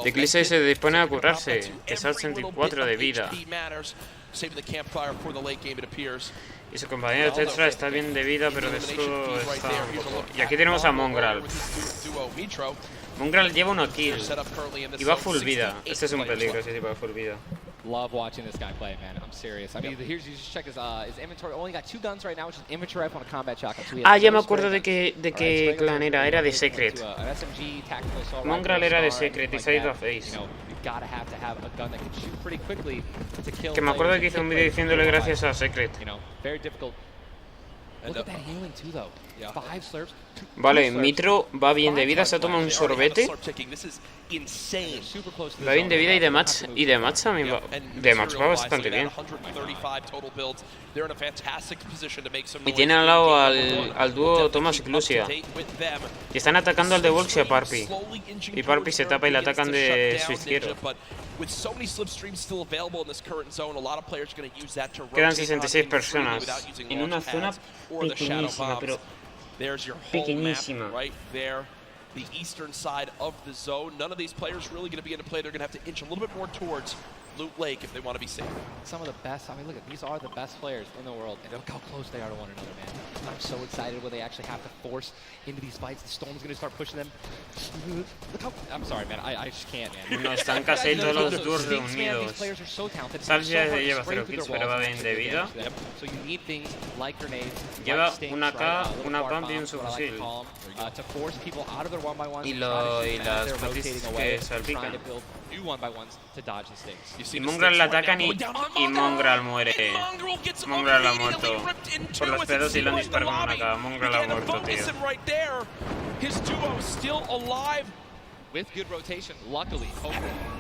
Eclipse se dispone a curarse. Está al 64 de vida. Y su compañero Tetra está bien de vida, pero de escudo está un poco... Y aquí tenemos a Mongraal. Mongraal lleva 1 kill y va full vida. Este es un peligro, ese tipo de full vida. Love watching this guy play, man. I'm serious. I mean, here's you just check his inventory. Only got 2 guns right now, which is inventory rifle and a combat shotgun. So ya me acuerdo de qué clan era de Secret. Mongraal era de Secret y se ha ido a Face. Que me acuerdo que hizo un vídeo diciéndole gracias a Secret. Vale, Mitro va bien de vida, se ha tomado un sorbete. Va bien de vida y de match también va. De match va bastante bien. Y tiene al lado al dúo Thomas y Clusia. Y están atacando al de Volks y a Parpy. Y Parpy se tapa y le atacan de su izquierda. Quedan 66 personas en una zona pequeñísima, pero pequeñísima. the eastern side of the zone. None of these players really going to be into play. They're going to have to inch a little bit more towards Loot Lake if they want to be safe. Some of the best, I mean, look, these are the best players in the world, and look how close they are to one another, man. I'm so excited when they actually have to force into these fights. The Storm's going to start pushing them. Look how, I'm sorry, man, I just can't, man. No, están casi todos los tours reunidos. These players are so talented. Sabes ya lleva 0 kills, pero va bien de vida. So you need things like grenades, lleva una K, una pump y un subfusil. To force people out of their 1x1s y las patis que salpican. New 1x1s to dodge these things. Y Mongrel la atacan y Mongrel muere. Mongrel ha muerto. Por los pedos y lo han disparado con una K. Mongrel ha muerto, tío. His duo still alive. With good rotation, luckily.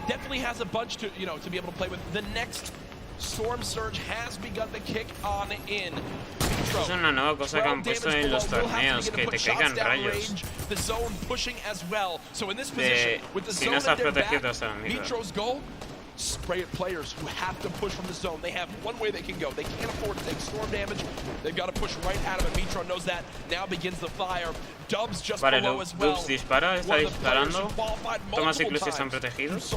Definitely has a bunch to, to be able to play with. The next Storm Surge has begun to kick on in. Es una nueva cosa que han puesto en los torneos, que te caigan rayos. The zone pushing as well. So in this position, with the zone at their back, Mitro's goal, spray at players who have to push from the zone. They have one way they can go. They can't afford to take storm damage. They've got to push right out of it. Mitro knows that. Now begins the fire. Dubs just below as well. Dubs dispara, está disparando. Tomas y Clutch están protegidos.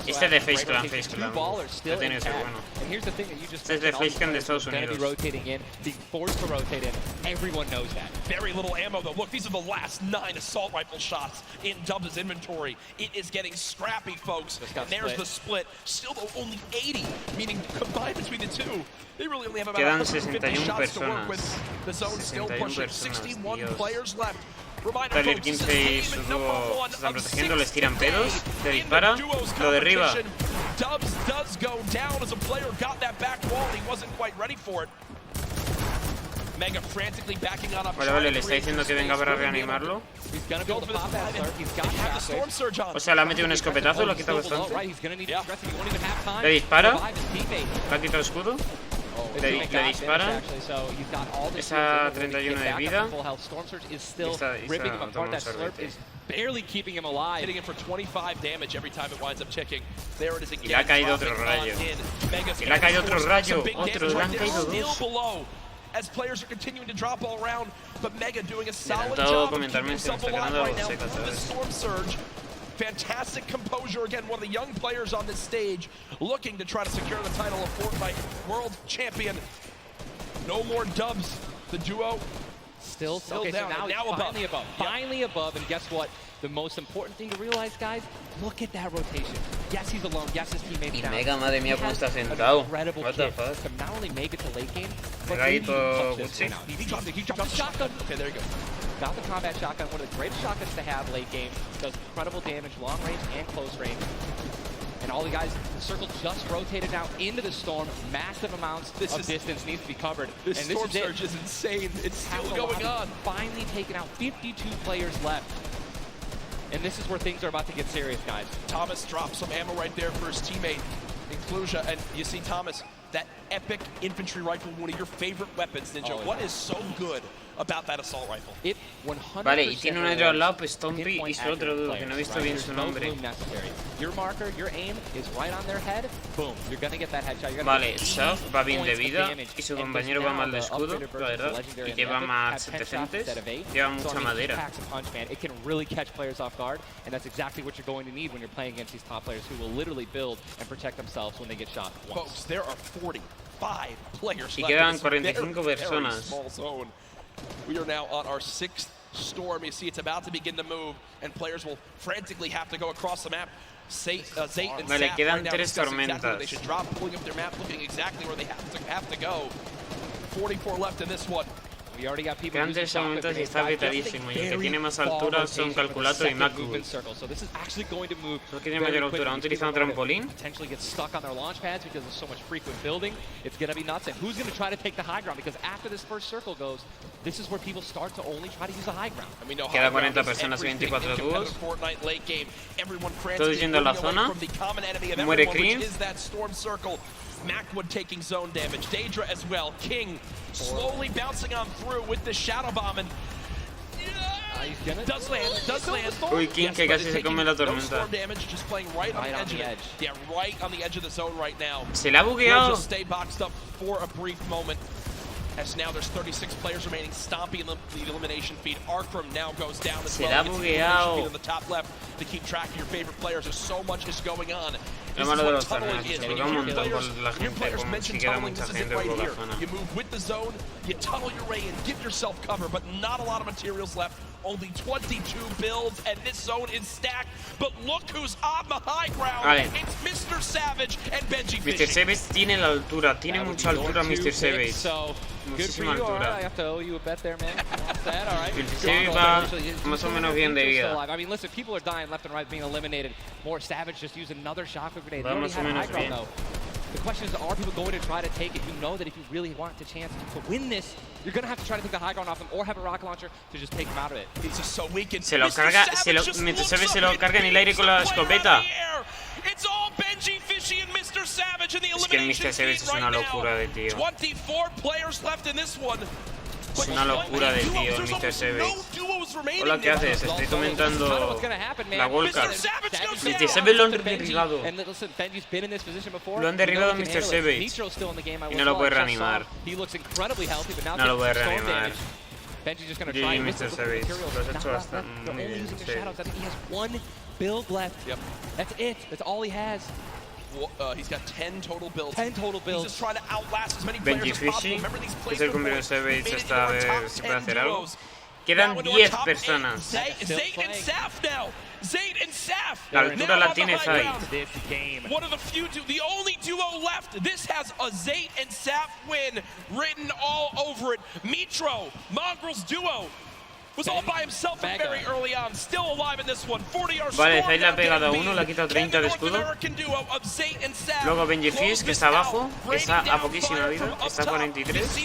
Y este de Face Clan. Este tiene que ser bueno. Este es de Face Clan de Estados Unidos. Very little ammo though. Look, these are the last 9 assault rifle shots in Dubs' inventory. It is getting scrappy, folks. And there's the split. Still though, only 80, meaning combined between the two. They really only have about 150 shots to work with. The zone still pushing. 61 players left. Talir 15 y su dúo se están protegiendo, les tiran pedos, le dispara, lo derriba. Dubs does go down as a player got that back wall and he wasn't quite ready for it. Mega frantically backing on up. Vale, le está diciendo que venga para reanimarlo. O sea, le ha metido un escopetazo, lo ha quitado bastante. Le dispara, le ha quitado escudo. Le dispara. Esa 31 de vida. Barely keeping him alive. Hitting him for 25 damage every time it winds up ticking. There it is again. Y le ha caído otro rayo. Y le ha caído otro rayo. Otro, le han caído dos. As players are continuing to drop all around, but Mega doing a solid job of keeping himself alive right now through the Storm Surge. Fantastic composure again, one of the young players on this stage looking to try to secure the title of Fortnite World Champion. No more Dubs. The duo still down. So now finally above. Finally above, and guess what? The most important thing to realize, guys, look at that rotation. Yes, he's alone. Yes, his teammates down. Mega, madre mía, cómo está sentado. What the fuck? To not only make it to late game, but he dropped the shotgun. Okay, there you go. Got the combat shotgun, one of the greatest shotguns to have late game. Does incredible damage, long range and close range. And all the guys, the circle just rotated now into the storm. Massive amounts of distance needs to be covered. This storm surge is insane. It's still going on. Finally taken out, 52 players left. And this is where things are about to get serious, guys. Thomas drops some ammo right there for his teammate, Inclusia. And you see Thomas, that epic infantry rifle, one of your favorite weapons, Ninja. What is so good about that assault rifle? Vale, y tiene un aero al lado, pues Stompy y su otro dudo, que no he visto bien su nombre. Your marker, your aim is right on their head. Boom, you're gonna get that headshot. Vale, Shaft va bien de vida y su compañero va mal de escudo, la verdad, y lleva más decentes, lleva mucha madera. It can really catch players off guard, and that's exactly what you're going to need when you're playing against these top players who will literally build and protect themselves when they get shot once. Folks, there are 45 players y left. quedan 45 personas. Small zone. We are now on our 6th storm. You see it's about to begin to move, and players will frantically have to go across the map. Zayt and vale, Sap quedan right now 3 discussing tormentas. exactly where they should drop, pulling up their map, looking exactly where they have to go. 44 left in this one. Quedan 3 tormentas y está gritadísimo. Y el que tiene más altura son Calculator y Macbook. Solo que tiene mayor altura. ¿Han utilizado trampolín? Potentially get stuck on their launch pads because there's so much frequent building. It's going to be nuts. And who's going to try to take the high ground? Because after this first circle goes, this is where people start to only try to use the high ground. Queda 40 personas y 24 dúos. Todos yendo a la zona. Muere Clean. Macwood taking zone damage. Daedra as well. King slowly bouncing on through with the Shadow Bomb. And does land. Uy, King que casi se come la tormenta. Storm damage, just playing right on the edge of it. Yeah, right on the edge of the zone right now. Se la ha bugueado. Just stay boxed up for a brief moment. as now there's 36 players remaining, stomping the elimination feed. Arkram now goes down as well. Será Gets the elimination bugueado. feed on the top left to keep track of your favorite players. There's so much is going on. Lo This malo is de what los tunneling torneos, is. se When juega un you hear montón players, por la when your gente, players como mention si queda tunneling, mucha this is it gente right por la here. zona. You move with the zone, you tunnel your way in, give yourself cover, but not a lot of materials left. Only 22 builds, and this zone is stacked. But look who's on the high ground. Vale. It's Mr. Savage and Benji Mr. Fishy. Savage tiene la altura, tiene mucha altura Mr. Savage. So good for Muchísima you. All right, I altura. have to owe you a bet there, man. That's that. All right. Mr. Savage va más o menos bien de vida. I mean, listen, people are dying left and right, being eliminated. More Savage just used another shockwave grenade. Va They already más o had a high menos ground, bien. though. The question is, are people going to try to take it? You know that if you really want the chance to win this, you're going to have to try to take the high ground off them or have a rocket launcher to just take them out of it. He's just so weak. And Se lo carga, Mr. Savage se lo carga en el aire con la escopeta. It's all Benji Fishy and Mr. Savage in the Es que elimination Mr. Savage feed es una right locura now. de tío. 24 players left in this one. Es una locura de tío, Mr. Savage. Hola, ¿qué haces? Estoy comentando la Worldcup. Mr. Savage lo han derribado. Lo han derribado a Mr. Savage. Y no lo puede reanimar. No lo puede reanimar. GG Mr. Savage. Lo has hecho bastante muy bien. Sí. He has one build left. Yep. That's it. That's all he has. He's got 10 total builds. 10 total builds. He's just trying to outlast as many players Benji as possible. Fishy Remember these es el compañero de Savage hasta a ver si puede hacer algo. Quedan 10 personas. Zayd and Saf now. Zayd and Saf. La altura la tiene Zayd. One of the few, the only duo left. This has a Zayd and Saf win written all over it. Mitro, Mongrel's duo, was all by himself from very early on. Still alive in this one. 40-yard Vale, Zayd le ha pegado a uno, le ha quitado 30 de escudo. Luego Benji Fish, que está abajo, está a poquísima vida, está a 43.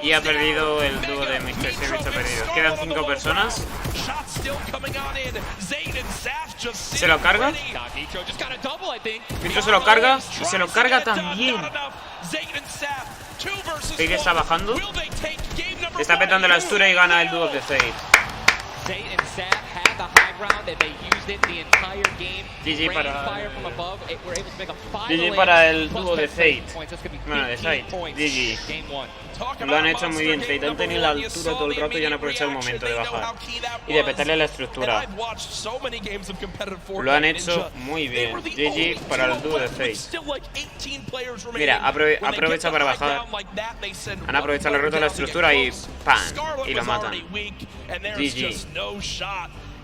Y ha perdido el dúo de Mr. Savage, ha perdido. Quedan 5 personas. Se lo carga. Mitro se lo carga y se lo carga también. Zayd está bajando. Está petando la altura y gana el dúo de Zayd. GG para el dúo de Zayd. Bueno, de Zayd. GG. Lo han hecho muy bien. Zayd han tenido la altura todo el rato y han aprovechado el momento de bajar. Y de petarle la estructura. Lo han hecho muy bien. GG para el dúo de Zayd. Mira, aprovecha para bajar. Han aprovechado el reto de la estructura y ¡pam! Y lo matan. GG.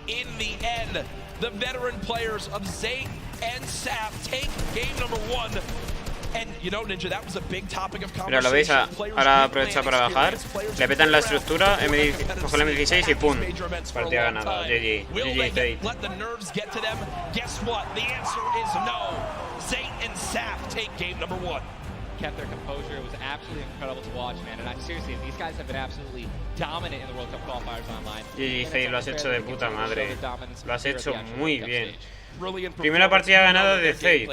In the end, the veteran players of Zayd and Saf take game number 1. And you know, Ninja, that was a big topic of Mira, lo veis, ahora aprovecha para bajar, le petan la estructura, coge el M16 y ¡pum! Partida ganada. GG. GG Zayd. Let the nerves get to them. Guess what? The answer is no. Zayd and Saf take game number 1. Kept their composure. It was absolutely incredible to watch, man. And seriously, these guys have been absolutely dominant in the World Cup qualifiers online. GG Zayd, lo has hecho de puta madre. Lo has hecho muy bien. Primera partida ganada de Zayd.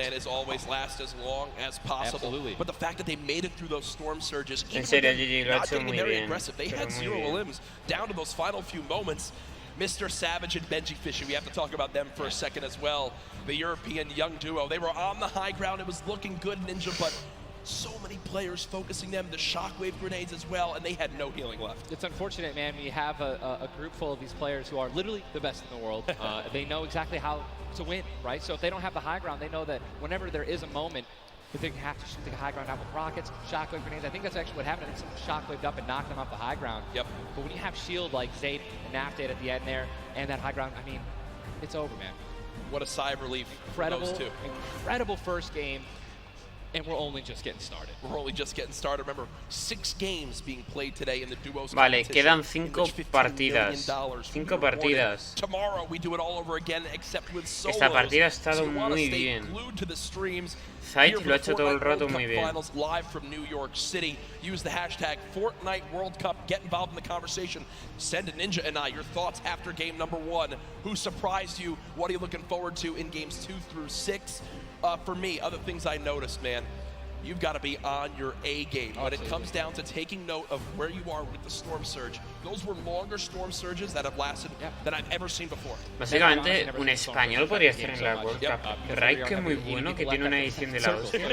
En serio, GG, lo ha hecho muy bien. Pero muy bien. Down to those final few moments. Mr. Savage and Benji Fishy, we have to talk about them for a second as well. The European young duo, they were on the high ground. It was looking good, Ninja, but so many players focusing them, the shockwave grenades as well, and they had no healing left. It's unfortunate, man. We have a group full of these players who are literally the best in the world. They know exactly how to win, right? So if they don't have the high ground, they know that whenever there is a moment, if they have to shoot the high ground out with rockets, shockwave grenades. I think that's actually what happened. I think someone shockwaved up and knocked them off the high ground. Yep. But when you have shield like Zayd and Nafted at the end there, and that high ground, I mean, it's over, man. What a sigh of relief for those two. Incredible first game. And we're only just getting started. We're only just getting started. Remember, 6 games being played today in the duos. Vale, quedan 5 partidas. 5 partidas. Tomorrow we do it all over again, except with solos. Esta partida ha estado muy bien. Zayd lo ha hecho todo el rato muy bien. Live from New York City. Use the hashtag Fortnite World Cup. Get involved in the conversation. Send a Ninja and I your thoughts after game number 1. Who surprised you? What are you looking forward to in games 2 through 6? For me, other things I noticed, man. you've got to be on your A game. When it comes down to taking note of where you are with the Storm Surge, those were longer Storm Surges that have lasted than I've ever seen before. Básicamente, un español podría estar en la World Cup. Raik es muy bueno, que tiene una edición de la hostia.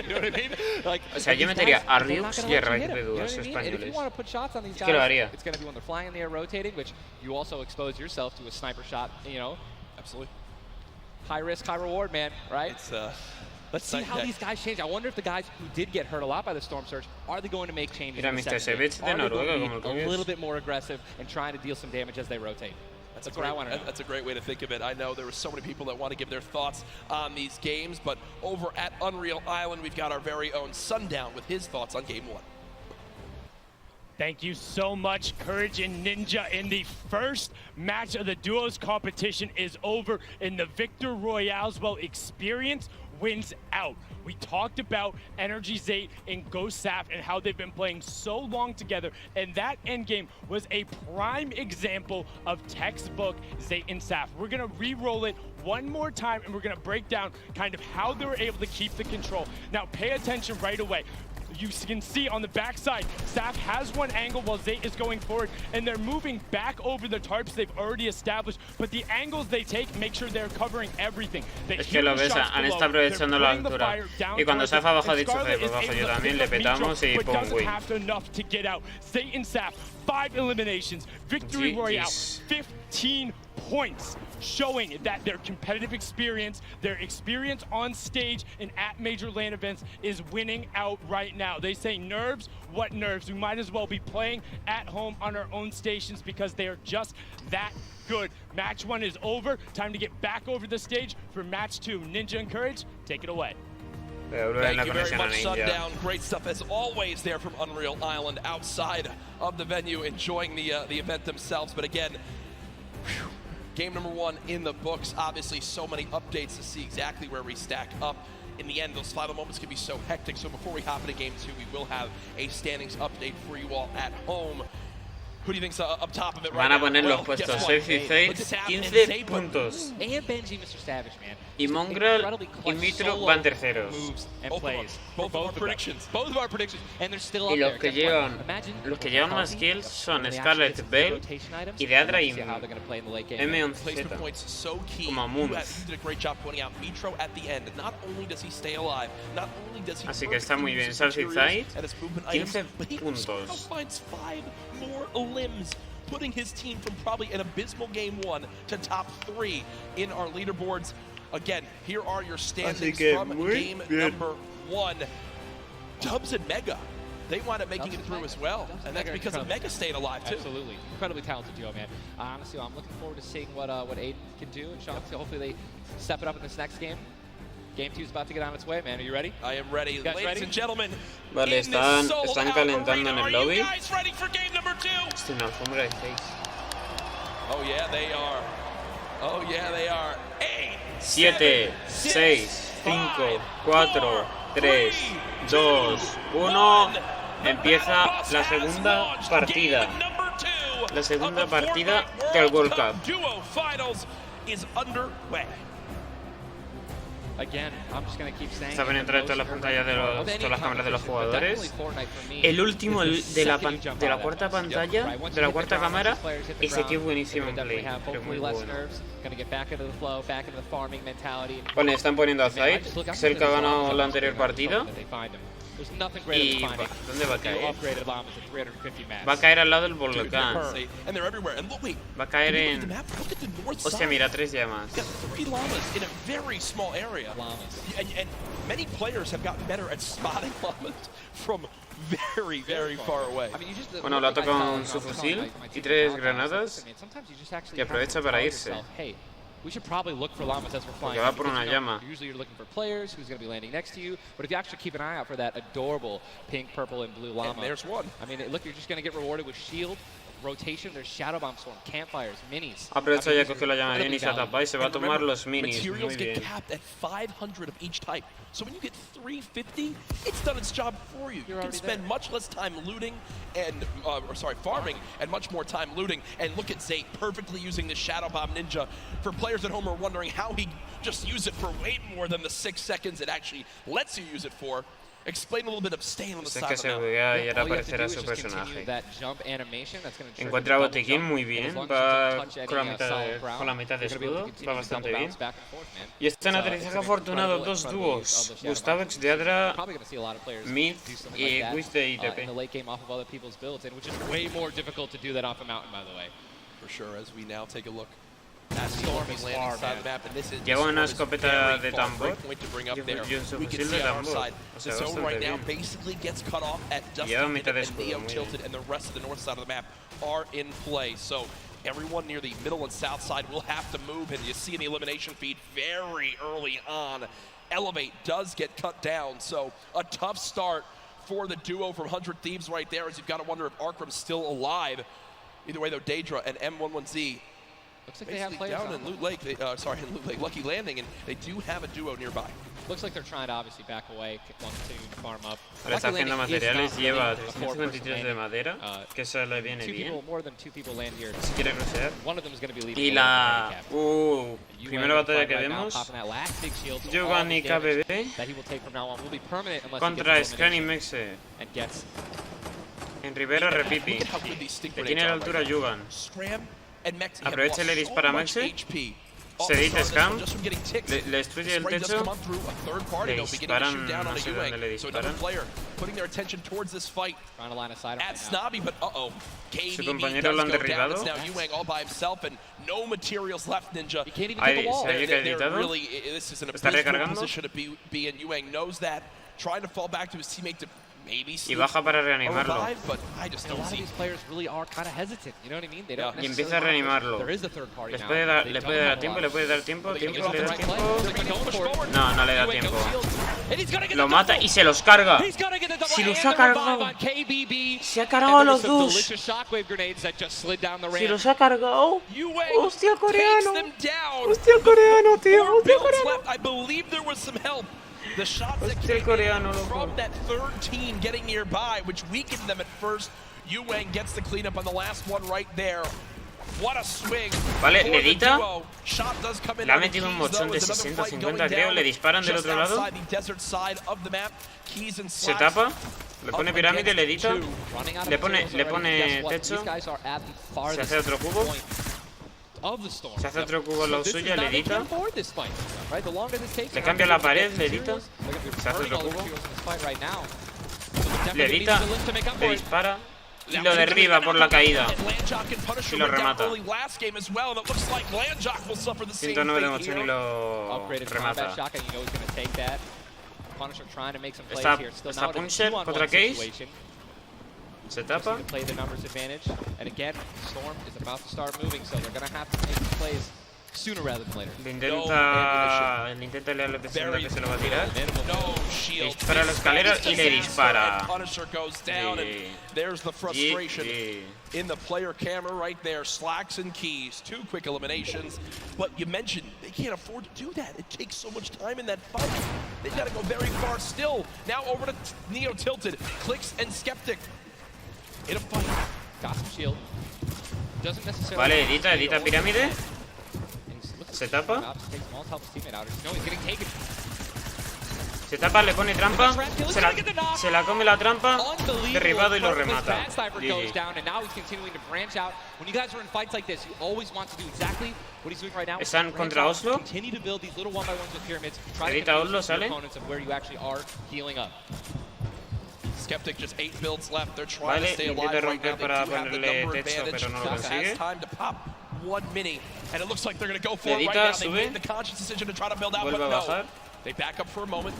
O sea, yo metería a Ryux y a Raik de dudas españoles. Es que lo haría. It's going to be when they're flying in the air rotating, which you also expose yourself to a sniper shot, you know. Absolutely. High risk, high reward, man, right? Let's see how these guys change. I wonder if the guys who did get hurt a lot by the Storm Surge, are they going to make changes in the second game? Are they going to be a little bit more aggressive and trying to deal some damage as they rotate? That's what I want to know. That's a great way to think of it. I know there were so many people that want to give their thoughts on these games, but over at Unreal Island, we've got our very own Sundown with his thoughts on Game 1. Thank you so much, Courage and Ninja. In the first match of the duos competition is over in the Victor Royales. Well, experience wins out. We talked about Energy Zate and Ghost Saf and how they've been playing so long together, and that endgame was a prime example of textbook Zate and Saf. We're gonna re-roll it one more time, and we're gonna break down kind of how they were able to keep the control. Now, pay attention right away. You can see on the backside, Saf has one angle while Zate is going forward, and they're moving back over the tarps they've already established, but the angles they take make sure they're covering everything. Es que lo ves, han estado aprovechando la altura. Y cuando Saf abajo ha dicho, pues bajo yo también, le petamos y pum, win. Zate and Saf, 5 eliminations, Victory Royale, 15 points, showing that their competitive experience, their experience on stage and at major LAN events is winning out right now. They say nerves, what nerves? We might as well be playing at home on our own stations because they are just that good. Match 1 is over. Time to get back over the stage for match 2. Ninja and Courage, take it away. Thank you very much, Sundown. Great stuff as always there from Unreal Island outside of the venue, enjoying the event themselves. But again, game number 1 in the books. Obviously, so many updates to see exactly where we stack up. In the end, those final moments can be so hectic. So before we hop into game 2, we will have a standings update for you all at home. Who do you think's up top of it right now? Van a poner los puestos 6 y 6, 15 puntos. And Benji, Mr. Savage, man. Y Mongrel y Mitro van terceros. Both of our predictions. Both of our predictions. And they're still Y up there. los que llevan más kills son Scarlet, Bell y Deadra y M11Z. Como Moons. Did a great job pointing out Mitro at the end. Not only does he stay alive, not only does he Así que está muy bien. Southside, 15 puntos. Finds 5 more limbs, putting his team from probably an abysmal game 1 to top 3 in our leaderboards. Again, here are your standings from game number 1. Dubs and Mega, they wind up making it through as well, and that's because of Mega staying alive too. Absolutely, incredibly talented duo, man. Honestly, I'm looking forward to seeing what Aiden can do, and Sean, so hopefully they step it up in this next game. Game 2 is about to get on its way, man. Are you ready? I am ready. Ladies and gentlemen, vale, están calentando en el lobby. Ready for game number 2? Estoy en alfombra de 6. Oh yeah, they are. Oh yeah, they are. 7, 6, 5, 4, 3, 2, 1. Empieza la segunda partida. La segunda partida del World Cup. Duo Finals is underway. Está poniendo todas las pantallas de todas las cámaras de los jugadores. El último de la cuarta pantalla, de la cuarta cámara, ese que es buenísimo en play, pero muy bueno. Vale, están poniendo a Zayt, que es el que ha ganado la anterior partida. Y ¿dónde va a caer? Va a caer al lado del volcán. Va a caer en... Hostia, mira, 3 llamas. Many players have gotten better at spotting llamas from very, very far away. Bueno, lo ha tocado con su fusil y 3 granadas y aprovecha para irse. We should probably look for llamas as we're flying. Porque va por una llama. Usually you're looking for players who's going to be landing next to you, but if you actually keep an eye out for that adorable pink, purple, and blue llama. And there's one. I mean, look, you're just going to get rewarded with shield, rotation, there's shadow bomb storm, campfires, minis. Aprovecha ya cogió la llama de minis a tapa y se va a tomar los minis. Materials get capped at 500 of each type. So when you get 350, it's done its job for you. You can spend much less time looting and, farming, and much more time looting. And look at Zate perfectly using the Shadow Bomb Ninja. For players at home who are wondering how he just used it for way more than the 6 seconds it actually lets you use it for, explain a little bit of staying on the Es side que of se the mountain. buguea y ahora All you have to do aparecerá is su just continue personaje. that jump animation. That's going to Encuentra botiquín muy bien, va con la mitad de escudo, va bastante bien. Y está en aterrizaje afortunado, dos dúos, Gustavo Xdeadra, Mid y Wiz de in the ITP. late game off of other people's builds, and which is way more difficult to do that off a mountain, by the way. For sure, as we now take a look. That storm is landing side of the map, and this is Lleva una escopeta de tambor point to bring up y there. un We can fusil see de on our tambor. side, O the sea, zone bastante right now bien. basically gets cut off at Dustin Lleva mitad de and escudo, Neo muy bien. tilted, and the rest of the north side of the map are in play. So everyone near the middle and south side will have to move, and you see in the elimination feed very early on, Elevate does get cut down. So a tough start for the duo from 100 Thieves right there, as you've got to wonder if Arkram's still alive. Either way, though, Daedra and M11Z looks like they have players down in Loot Lake. In Loot Lake, Lucky Landing, and they do have a duo nearby. Looks like they're trying to obviously back away, continue to farm up. Ahora está haciendo materiales, lleva 353 de madera, que eso le viene bien. More than two people land here. Si quiere rushear. One of them is going to be leading. Y la primera batalla que vemos, Yugan y KBB contra Scran y Mexe. En Rivera Repipi, que tiene la altura Yugan. Aprovecha y le dispara a Mexe. Se edita Scam, le destruye el techo, le disparan, no sé dónde le disparan. Su compañero lo han derribado. Ahí se ha editado. Está recargando. Y baja para reanimarlo. Y empieza a reanimarlo. Le puede dar tiempo, le da tiempo. No, no le da tiempo. Lo mata y se los carga. Si los ha cargado. Se ha cargado a los dos. Si los ha cargado. Hostia, el coreano. Hostia, el coreano, tío. Hostia, el coreano. The shots that came from that third team getting nearby, which weakened them at first. Yuang gets the cleanup on the last one right there. What a swing. Vale, le edita. Le ha metido un mochón de 650, creo. Le disparan del otro lado. Se tapa. Le pone pirámide, le edita. Le pone techo. Se hace otro cubo. Se hace otro cubo lo suyo, le edita. Le cambia la pared, le edita. Se hace otro cubo. Le edita, le dispara. Y lo derriba por la caída. Y lo remata. 109 de mochón y lo remata. Está Punisher contra Case. Se tapa. Le intenta leer la presión de que se lo va a tirar. Le dispara a la escalera y le dispara. There's the frustration in the player camera right there. Slacks and Keys, 2 quick eliminations. But you mentioned they can't afford to do that. It takes so much time in that fight. They've got to go very far still. Now over to Neo Tilted, Clicks and Skeptic. In a fight. Vale, edita pirámide. Se tapa. Se tapa, le pone trampa. Se la come la trampa. Derribado y lo remata. Están contra Oslo. Edita Oslo, sale. Skeptic just 8 builds left. They're trying to stay alive right now. Para ponerle techo, pero no lo consigue. One mini, and it looks like they're going to go for it right now. They made the conscious decision to try to build out, but no. They back up for a moment.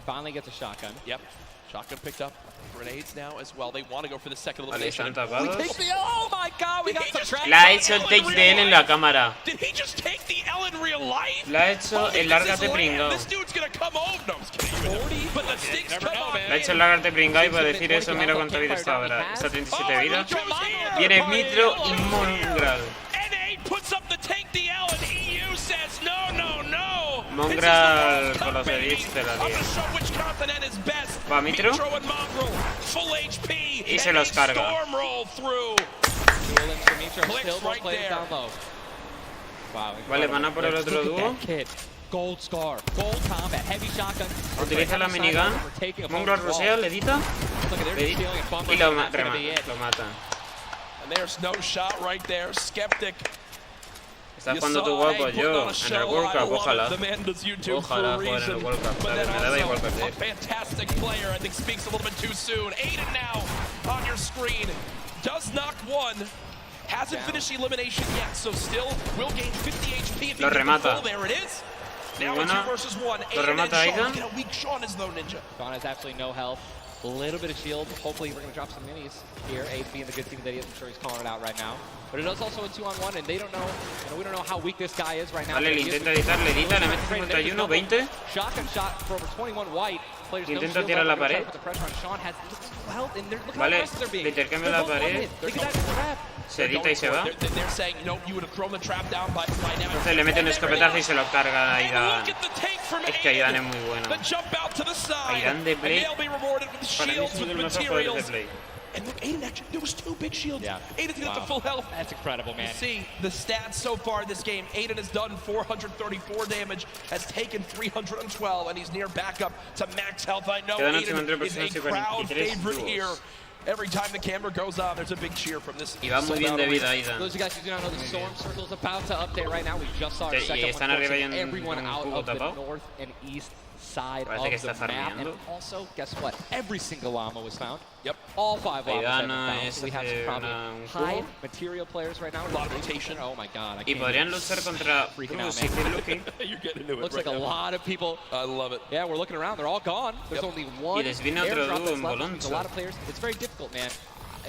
Finally gets a shotgun. Yep, shotgun picked up. Grenades now as well. They want to go for the second elimination. Oh my God, we got the track. La ha hecho el take de él en la cámara. Did he just take the L in real life? La ha hecho el lárgate pringao. This dude's going to come over. No, I'm just kidding. But the sticks come on. Le ha hecho el lárgate pringao y para decir eso, mira cuánta vida está ahora. Está 37 vida. Viene Mitro y Mongral. Puts up the take the L and EU says no, no, no. Mongral con los edits de la liga. Va Mitro. Y se los carga. Vale, van a por el otro dúo. Gold Scar, Gold Combat, Heavy Shotgun. Utiliza la minigun. Mongrel rusea, le edita. Y lo matan. And there's no shot right there. Skeptic. Estás jugando tu guapo yo en el Worldcup, ojalá. Ojalá jugar en el Worldcup, ¿sabes? Me daba igual perder. Fantastic player, I think speaks a little bit too soon. Aiden now on your screen. Does knock one. Hasn't finished the elimination yet, so still will gain 50 HP if he gets full. There it is. Now 2 versus 1. Aiden and Sean. Get a weak Sean is though, Ninja. Sean has absolutely no health. A little bit of shield. Hopefully we're going to drop some minis here. Aiden being the good team that he is. I'm sure he's calling it out right now. But it is also a 2-on-1, and they don't know, we don't know how weak this guy is right now. Vale, le intenta editar, le mete 51, 20. Shotgun shot for over 21 white. Players Intenta tirar la pared. Vale, le intercambia la pared. Se edita y se va. Entonces le mete un escopetazo y se lo carga a Aidan. Es que Aidan es muy bueno. Aidan de Play, para mí es uno de los mejores jugadores de Play. And look, Aiden actually, there was 2 big shields. Yeah. Aiden's got the full health. That's incredible, man. You see the stats so far this game. Aiden has done 434 damage, has taken 312, and he's near backup to max health. I know Aiden is a crowd favorite here. Every time the camera goes on, there's a big cheer from this. Y va muy bien de vida, Aidan. Those of you guys who do not know, the storm circle is about to update right now. We just saw our second one. Everyone out of the north and east side of the map. And also, guess what? Every single llama was found. Yep. All 5 llamas have been found. So we have some probably high material players right now. A lot of rotation. Oh my god. Y podrían luchar contra Bruce y Lucky. You're getting into it. Looks like a lot of people. I love it. Yeah, we're looking around. They're all gone. There's only one airdrop that's left. A lot of players. It's very difficult, man.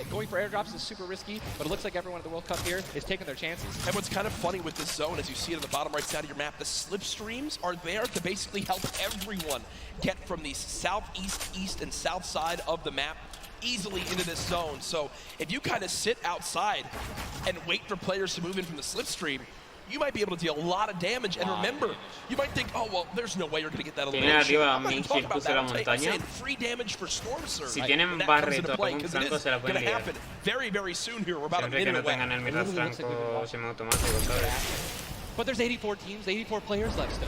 Going for airdrops is super risky, but it looks like everyone at the World Cup here is taking their chances. And what's kind of funny with this zone, as you see it on the bottom right side of your map, the slipstreams are there to basically help everyone get from the southeast, east, and south side of the map easily into this zone. So if you kind of sit outside and wait for players to move in from the slipstream, you might be able to deal a lot of damage. And remember, you might think, oh, well, there's no way you're going to get that elimination. I'm not talking about that. I'm saying free damage for Storm Surge. Si tienen barreto o un franco, se la pueden liar. Happen very, very soon here. We're about Siempre que no tengan el mitad franco semiautomático, ¿sabes? But there's 84 teams, 84 players left still.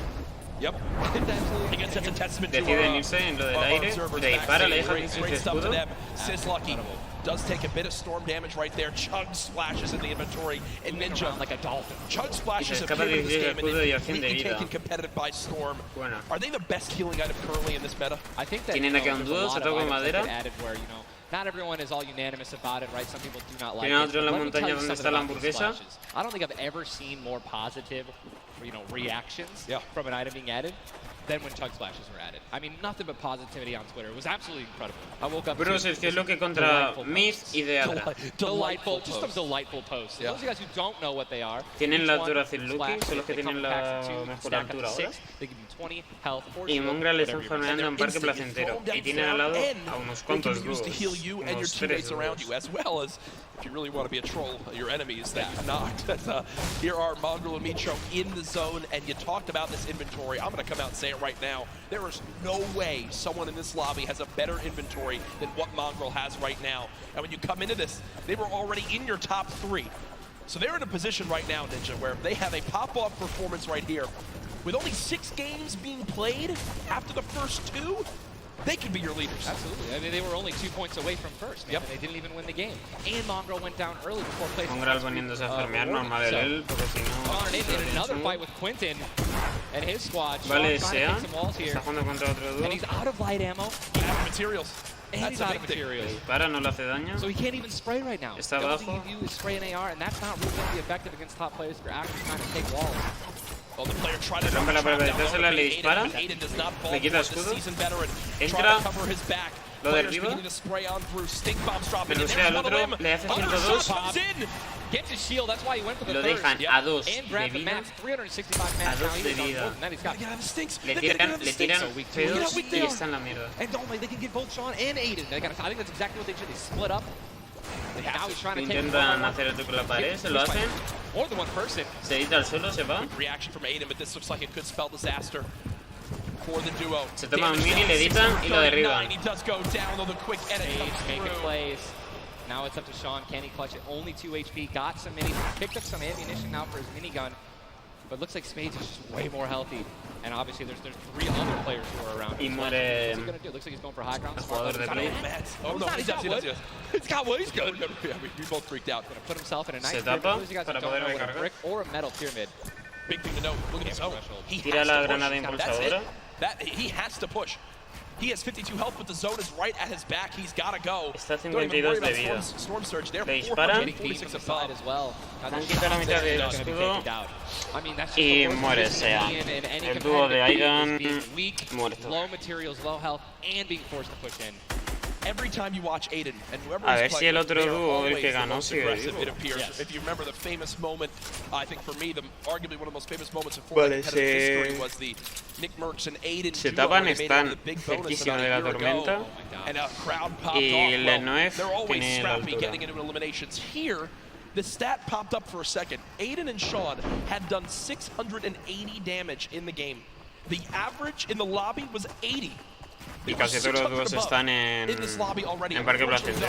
Yep. I guess that's a testament to Deciden irse en lo del aire, le dispara, le deja sin escudo. Sislucky does take a bit of storm damage right there. Chug splashes in the inventory, and Ninja like a dolphin. Chug splashes appear in this game, and they're completely taken competitive by Storm. Are they the best healing item currently in this meta? I think that tienen aquí un dúo, se toca madera. Added where, not everyone is all unanimous about it, right? Some people do not like Tienen it. otro en la montaña donde está la hamburguesa. I don't think I've ever seen more positive, reactions from an item being added than when chug splashes were added. I mean, nothing but positivity on Twitter. It was absolutely incredible. I woke up Bruce, es que es lo que contra Myth y Deadra. Delightful, just some delightful posts. Those of you guys who don't know what they are, tienen la altura Lucky, son los que tienen la mejor altura ahora. Y Mongrel le están farmeando en Parque Placentero. Y tienen al lado a unos cuantos dúos. Unos 3 dúos. As well as, if you really want to be a troll, your enemies that you knocked. Here are Mongrel and Micho in the zone, and you talked about this inventory. I'm going to come out and say it right now. There is no way someone in this lobby has a better inventory than what Mongrel has right now. And when you come into this, they were already in your top 3. So they're in a position right now, Ninja, where they have a pop-off performance right here. With only 6 games being played after the first 2, they could be your leaders. Absolutely. I mean, they were only 2 points away from first. Yep. And they didn't even win the game. And Mongrel went down early before placing. Mongrel poniéndose a farmear normal él, porque si no... In another fight with Quentin and his squad. Vale, Sea. Está jugando contra otro dúo. And he's out of light ammo. Materials. And he's out of materials. Dispara, no le hace daño. So he can't even spray right now. Está abajo. All he can do is spray an AR, and that's not really going to be effective against top players if you're actually trying to take walls. Well, the player tried to rompe la pared de Tesla, le dispara, le quita escudo, entra, lo derriba, pelusea al otro, le hace 102, lo dejan a 2 de vida, a 2 de vida, le tiran feos y está en la mierda. Intentan hacer el truco en la pared, se lo hacen. Se edita al suelo, se va. Se toma un mini, le editan y lo derriban. Now it's up to Sean. Can he clutch it? Only 2 HP. Got some minis. Picked up some ammunition now for his minigun. But looks like Spades is just way more healthy. And obviously there's 3 other players who are around. Y muere What's he gonna do? Looks like he's going for high ground. el jugador de play. Oh no, he's got wood. He's got wood. He's good. We both freaked out. Gonna put himself in a nice Se tapa pyramid. para poder recargar. A brick or a metal pyramid. Big thing to note. Look at his zone. He Tira has la to push. granada impulsadora. That he has to push. He has 52 health, but the zone is right at his back. He's got to go. Está Don't even worry 52 de about vida. Storm Surge. They're Le disparan. 446 above as well. Han quitado la mitad del escudo y muere Sean. El dúo de Aigan muerto. Low materials, low health, and being forced to push in. Every time you watch Aiden, and whoever A ver he's si el playing, otro they are dúo, el always que the ganó, most sigue aggressive, vivo. it appears. Yes. If you remember the famous moment, I think for me, arguably one of the most famous moments of Vale, Fortnite competitive history was the Nick Merckx and Aiden Se duo tapan, where they made it están to the big bonus cerquísima about de a la year tormenta. ago, and a crowd popped Y off. Lenoef They're always tiene la scrappy altura. getting into eliminations. Here, the stat popped up for a second. Aiden and Sean had done 680 damage in the game. The average in the lobby was 80. Y casi todos los dúos están en Parque Placentero.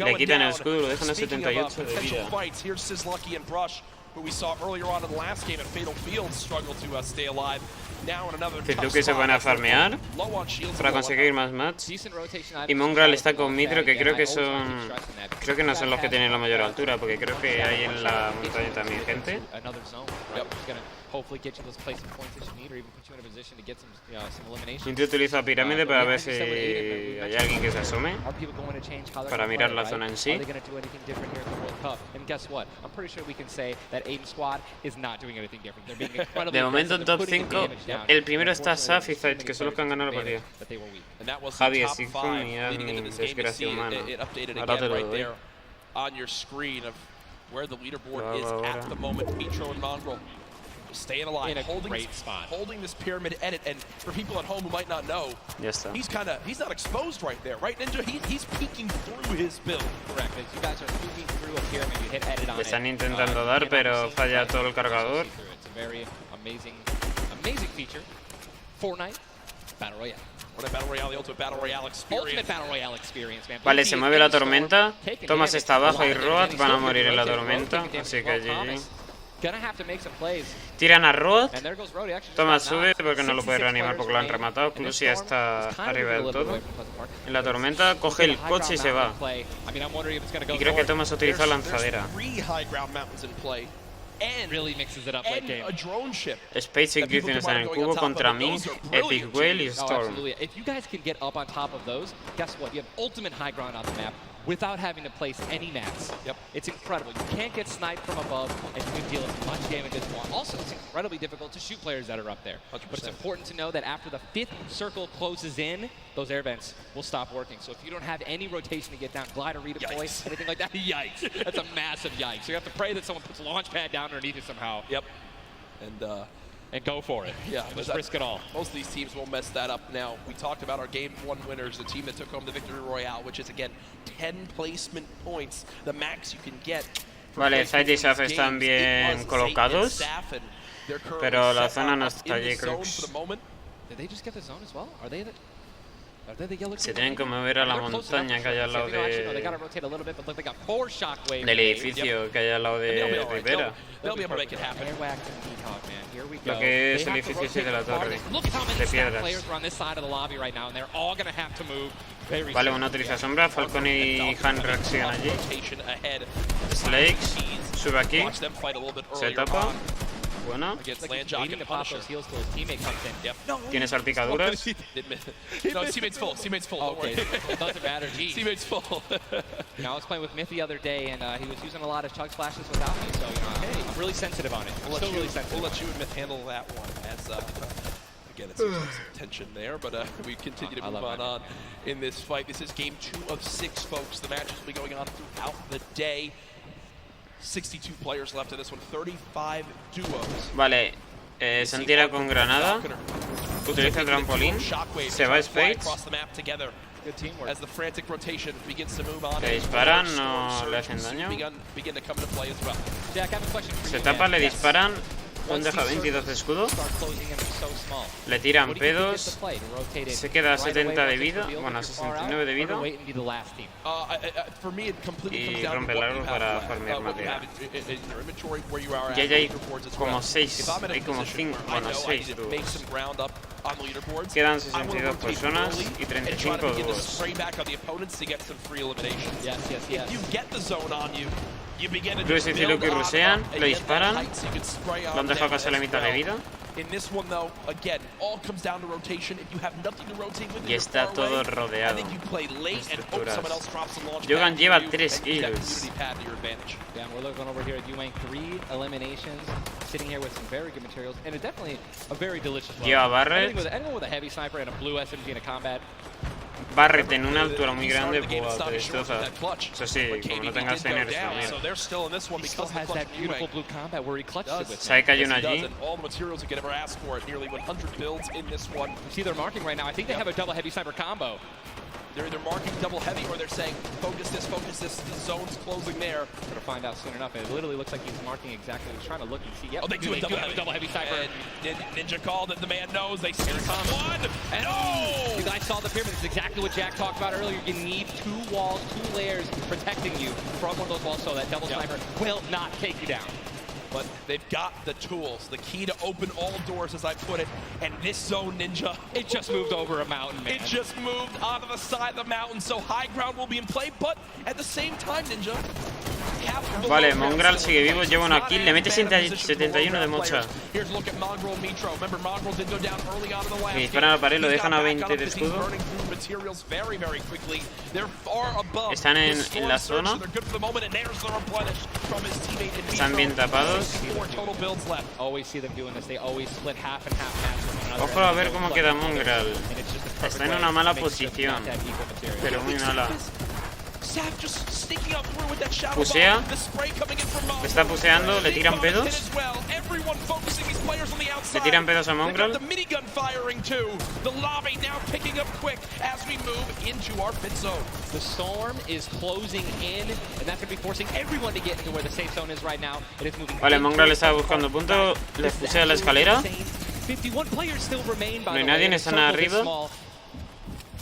Le quitan el escudo, lo dejan a 78 de vida. Here's Sizlucky and Brush, who we saw earlier on in the last game at Fatal Fields struggle to stay alive. Now in another tough que se van a spot. farmear Low on shields para conseguir más mats. Y Mongrel está con Mitro, que creo que son... Creo que no son los que tienen la mayor altura, porque creo que hay en la montaña también gente. Hopefully get you those placement points that you need, or even put you in a position to get some elimination. Intento utilizar pirámide para ver si hay alguien que se asome, para mirar la zona en sí. De momento en top 5, el primero está Saf y Zayt, que son los que han ganado la partida. Javi es Sigfun y Agni, desgracia humana. Ahora te lo doy. On your screen of where the leaderboard is at the moment, Mitro and Mongrel staying alive, holding this pyramid edit. And for people at home who might not know, he's not exposed right there, right, Ninja? He's peeking through his build. Correct. You guys are peeking through a pyramid. You hit edit on it. Están intentando dar, pero falla todo el cargador. It's a very amazing feature. Fortnite Battle Royale. Battle Royale, the Ultimate Battle Royale experience. Ultimate Battle Royale experience, man. Vale, se mueve la tormenta. Thomas está abajo y Road van a morir en la tormenta, así que GG. Tiran a Road. Thomas sube porque no lo puede reanimar porque lo han rematado. Clusia está arriba del todo. En la tormenta coge el coche y se va. Y creo que Thomas utiliza lanzadera. Space Ignition está en el cubo contra Ming, Epic Whale y Storm. If you guys can get up on top of those, guess what? You have ultimate high ground on the map without having to place any mats. Yep. It's incredible. You can't get sniped from above, and you can deal as much damage as you want. Also, it's incredibly difficult to shoot players that are up there. 100%. But it's important to know that after the 5th circle closes in, those air vents will stop working. So if you don't have any rotation to get down, glide or redeploy, anything like that, yikes. That's a massive yikes. So you have to pray that someone puts a launch pad down underneath it somehow. Yep. And go for it. Yeah, just risk it all. Most of these teams will mess that up. Now, we talked about our Game 1 winners, the team that took home the Victory Royale, which is, again, 10 placement points, the max you can get. Vale, Zayt y Saf están bien colocados, pero la zona no está allí, Crux. Did they just get the zone as well? Are they the Se tienen que mover a la montaña que hay al lado del edificio que hay al lado de Rivera. Lo que es el edificio ese de la torre, de piedras. Vale, una utiliza sombra, Falcon y Han reaccionan allí. Slakes sube aquí, se tapa. Buena. Tiene salpicaduras. No, teammate's full. Teammate's full. Okay, it doesn't matter. Geez. Teammate's full. You know, I was playing with Myth the other day, and he was using a lot of chug splashes without me, so I'm really sensitive on it. We'll let you and Myth handle that one. As again, it's some tension there, but we continue to move on in this fight. This is game 2 of 6, folks. The matches will be going on throughout the day. 62 players left in this one, 35 duos. Vale, se tira con granada, utiliza el trampolín, se va a Spades. Le disparan, no le hacen daño. Se tapa, le disparan, ¿Dónde deja 22 de escudo? Le tiran pedos. Se queda a 70 de vida. Bueno, a 69 de vida. Y rompe el árbol para farmear material. Y ahí hay como 6. Hay como 5. Bueno, 6 dúos. Quedan 62 personas y 35 dúos. Luis y Ciluki rusean, le disparan, lo han dejado casi a la mitad de vida. Y está todo rodeado de estructuras. Jogan lleva 3 kills. Lleva Barret. Barret en una altura muy grande, pues te destroza. Eso sí, como no tengas energía también. Sabe que hay uno allí. See, they're marking right now. I think they have a double heavy sniper combo. They're either marking double heavy or they're saying, focus this, the zone's closing there. We're gonna find out soon enough. It literally looks like he's marking exactly. He's trying to look and see. Yep, oh, they do have a double heavy sniper. And Ninja called it, the man knows. They see one. And oh! You guys saw the pyramid. This is exactly what Jack talked about earlier. You need 2 walls, 2 layers protecting you from one of those walls so that double sniper will not take you down. But they've got the tools, the key to open all doors, as I put it. And this zone, Ninja, it just moved over a mountain, man. It just moved onto the side of the mountain, so high ground will be in play. But at the same time, Ninja. Vale, Mongrel sigue vivo, lleva una kill, le mete 71 de mocha. Y disparan a la pared, lo dejan a 20 de escudo. Están en la zona. Están bien tapados. Ojo a ver cómo queda Mongrel. Está en una mala posición, pero muy mala. Pusea, le está puseando, le tiran pedos. Le tiran pedos a Mongrel. The storm is closing in, and that's going to be forcing everyone to get into where the safe zone is right now. It is moving. Vale, Mongrel está buscando punto, le pusea la escalera. 51 players still remain, by no hay nadie, están arriba.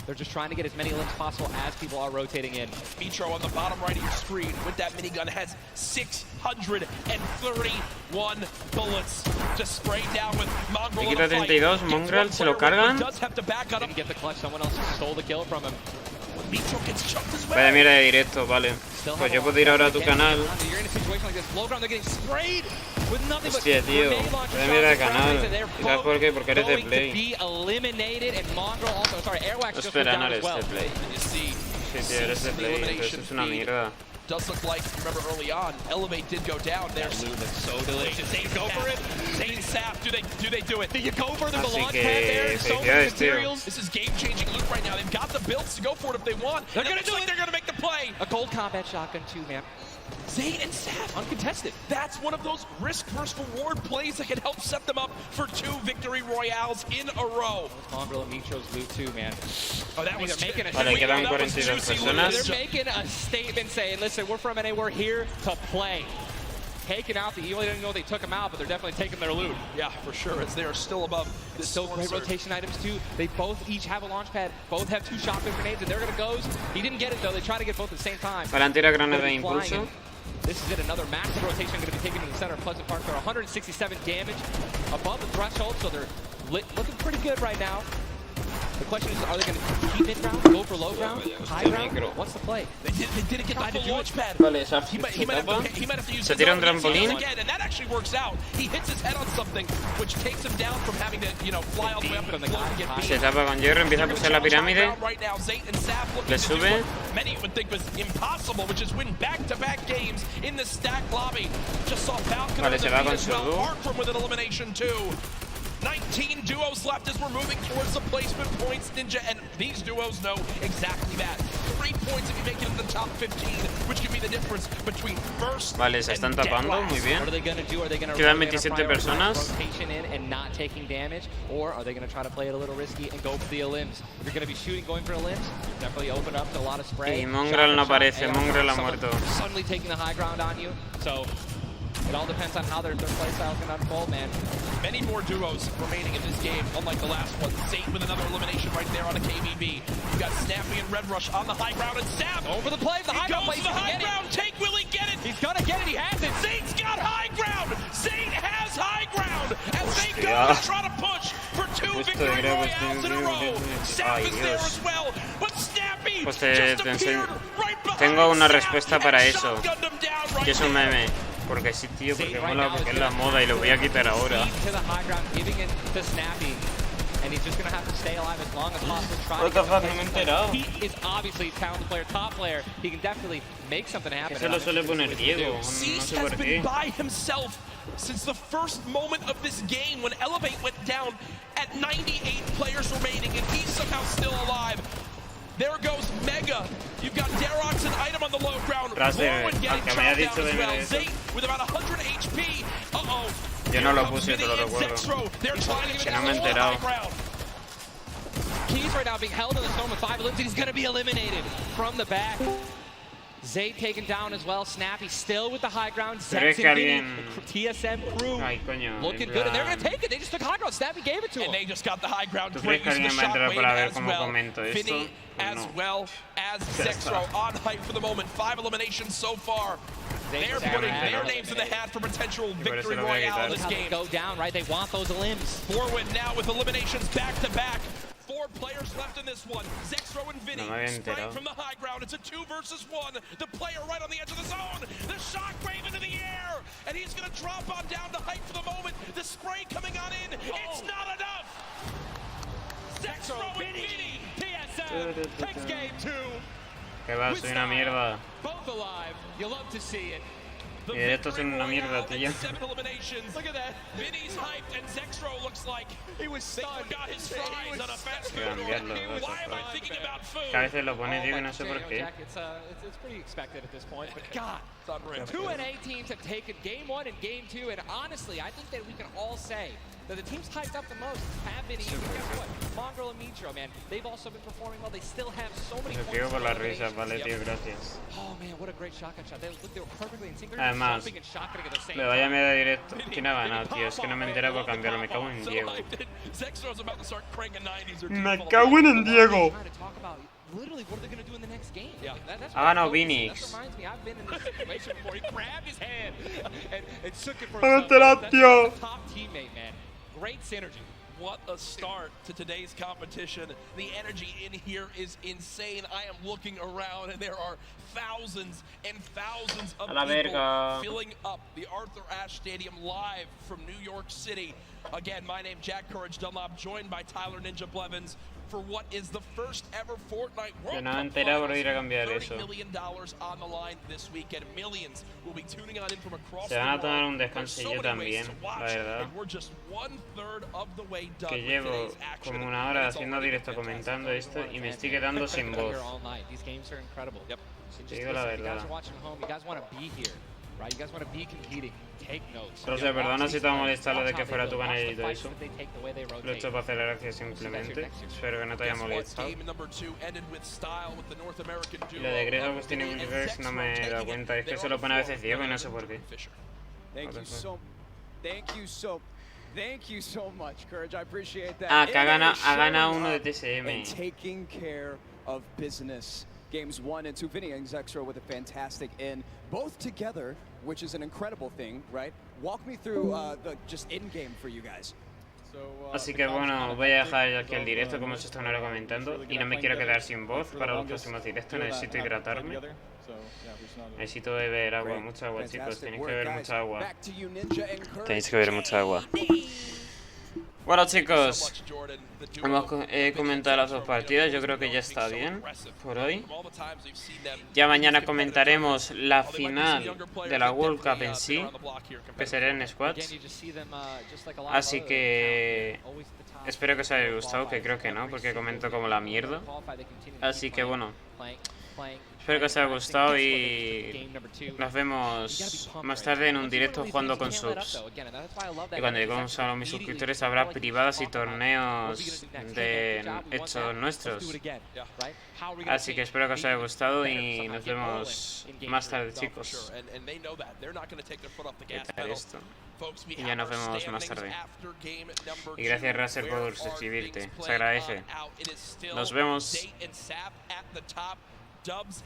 They're just trying to get as many limbs possible as people are rotating in. Mitro on the bottom right of your screen with that minigun has 631 bullets. Just sprayed down with Mongrel. Le quita 32, Mongrel se lo cargan. Didn't get the clutch, someone else stole the kill from him. Vaya mierda de directo, vale. Pues yo puedo ir ahora a tu canal. Hostia, tío. Vaya mierda de canal. ¿Y sabes por qué? Porque eres de Play. Espera, no eres de Play. Sí, tío, eres de Play. Entonces es una mierda. Does look like, remember early on, Elevate did go down there. So delicious. Zane go for it. Zane and Saf, do they do it? Do you go for the launch pad there? So many materials. This is game-changing loot right now. They've got the builds to go for it if they want. They're gonna do it. They're gonna make the play. A gold combat shotgun too, man. Zane and Saf uncontested. That's one of those risk versus reward plays that can help set them up for 2 victory royales in a row. Mongrel and Mitro's loot too, man. Oh, that was making a vale, quedan 42 personas. They're making a statement saying, listen, we're from NA, we're here to play. Taking out the Evil, they didn't know they took them out, but they're definitely taking their loot. Yeah, for sure, as they are still above this. Still great rotation items too. They both each have a launch pad, both have 2 shotgun grenades, and they're gonna go. He didn't get it though, they try to get both at the same time. Delantera granada de impulso. This is it, another massive rotation going to be taken to the center of Pleasant Park. They're 167 damage above the threshold, so they're looking pretty good right now. The question is, are they going to keep mid-ground, go for low ground, high ground? What's the play? They didn't get the launch pad. Vale, he might have to use se tira un trampolín. Again, and that actually works out. He hits his head on something, which takes him down from having to, fly all the way up and get beat. Se tapa con hierro, empieza a pusear la pirámide. Le sube. Many would think was impossible, which is win back-to-back games in the stacked lobby. Just saw Falcon vale, se va con su dúo. Arkrum with an elimination too. 19 duos left as we're moving towards the placement points, Ninja, and these duos know exactly that. 3 points if you make it to the top 15, which could be the difference between first. Vale, se están tapando, muy bien. Quedan 27 personas. And not taking damage, or are they going to try to play it a little risky and go for the limbs? If you're going to be shooting, going for the limbs, definitely open up to a lot of spray. Y Mongrel no aparece, Mongrel ha muerto. Suddenly taking the high ground on you, so It all depends on how their play style can unfold, man. Many more duos remaining in this game, unlike the last one. Zate with another elimination right there on a KBB. You got Snappy and Red Rush on the high ground, and Sam over the play. The high ground goes to the high ground. Take, will he get it? He's gonna get it. He has it. Zate's got high ground. Zate has high ground, and they go to try to push for 2 victory royales in a row. Sam is there as well, but Snappy just appeared right behind. Tengo una respuesta para eso, que es un meme. Porque sí, tío, porque mola, porque es la moda y lo voy a quitar ahora. What the fuck, no me he enterado. Eso lo suele poner Diego, no sé por qué. By himself since the first moment of this game when Elevate went down at 98 players remaining and he's somehow still alive. There goes Mega. You've got Darox and Item on the low ground. Warren getting chopped down as well. Zate with about 100 HP. Uh-oh. Yo no lo puse, te lo recuerdo. Que no me he enterado. Keys right now being held in the zone with 5 limbs. He's going to be eliminated from the back. Zate taken down as well. Snappy still with the high ground. TSM crew looking good, and they're going to take it. They just took high ground. Snappy gave it to him. And they just got the high ground. Great use of the shockwave as well. Vinny as well as Zexro on hype for the moment. 5 eliminations so far. They're putting their names in the hat for potential victory royale in this game. Go down, right? They want those limbs. Forward now with eliminations back to back. 4 players left in this one. Zexro and Vinny sprite from the high ground. It's a 2 versus 1. The player right on the edge of the zone. The shockwave into the air. And he's going to drop on down to hype for the moment. The spray coming on in. It's not enough. Zexro and Vinny. TSM takes game 2. Que va, soy una mierda. Both alive. You love to see it. Y estos son una mierda, tío. 7 eliminations. Look at that. Vinny's hyped and Zexro looks like he was stunned. Got his fries on a fast food. Why am I thinking about food? Que a veces lo pone, tío, y no sé por qué. It's pretty expected at this point, but God. 2 NA teams have taken game 1 and game 2, and honestly, I think that we can all say that the teams hyped up the most have been, guess what? Mongrel and Mitro, man, they've also been performing well. They still have so many points. Por las risas, vale, tío, gracias. Oh man, what a great shotgun shot. They were perfectly in sync. Además, le vaya media directo. ¿Quién ha ganado, tío? Es que no me entera por cambiarlo. Me cago en Diego. Me cago en Diego. Literally, what are they going to do in the next game? Yeah. Ha ganado Vinix. That reminds me, I've been in this situation before. He grabbed his hand and took it for himself. That's a top teammate, man. Great synergy. What a start to today's competition. The energy in here is insane. I am looking around and there are thousands and thousands of people filling up the Arthur Ashe Stadium live from New York City. Again, my name Jack Courage Dunlop, joined by Tyler Ninja Blevins for what is the first ever Fortnite World Cup $30 million on the line this weekend. Millions will be tuning on in from across the world. There's so many ways to watch, and we're just 1/3 of the way done Que with llevo today's action. como una hora haciendo directo comentando esto y me estoy quedando sin voz. These games are incredible. Yep. Te digo la verdad. You guys are watching at home. You guys want to be here, right? You guys want to be competing. Take notes. Roger, perdona si te va a molestar lo de que fuera tu canal y todo eso. Lo he hecho para hacer gracia simplemente. Espero que no te haya molestado. Y lo de Grego pues tiene Universe no me he dado cuenta. Es que se lo pone a veces Diego y no sé por qué. Thank you so much, Courage. I appreciate that. Ah, que ha ganado uno de TSM. Taking care of business. Games 1 and 2, Vinny and Zexro with a fantastic in, both together, which is an incredible thing, right? Walk me through the just in-game for you guys. Así que bueno, voy a dejar aquí el directo como se está ahora comentando y no me quiero quedar sin voz para los próximos directos, necesito hidratarme. Necesito beber agua, mucha agua, chicos, tenéis que beber mucha agua. Tenéis que beber mucha agua. Bueno, chicos, hemos comentado las 2 partidas, yo creo que ya está bien por hoy. Ya mañana comentaremos la final de la World Cup en sí, que será en squads. Así que espero que os haya gustado, que creo que no, porque comento como la mierda. Así que bueno, Espero que os haya gustado y nos vemos más tarde en un directo jugando con subs. Y cuando lleguemos a mis suscriptores habrá privadas y torneos hechos nuestros. Así que espero que os haya gustado y nos vemos más tarde, chicos. Quitar esto. Y ya nos vemos más tarde. Y gracias, Razer, por suscribirte. Se agradece. Nos vemos. Dubs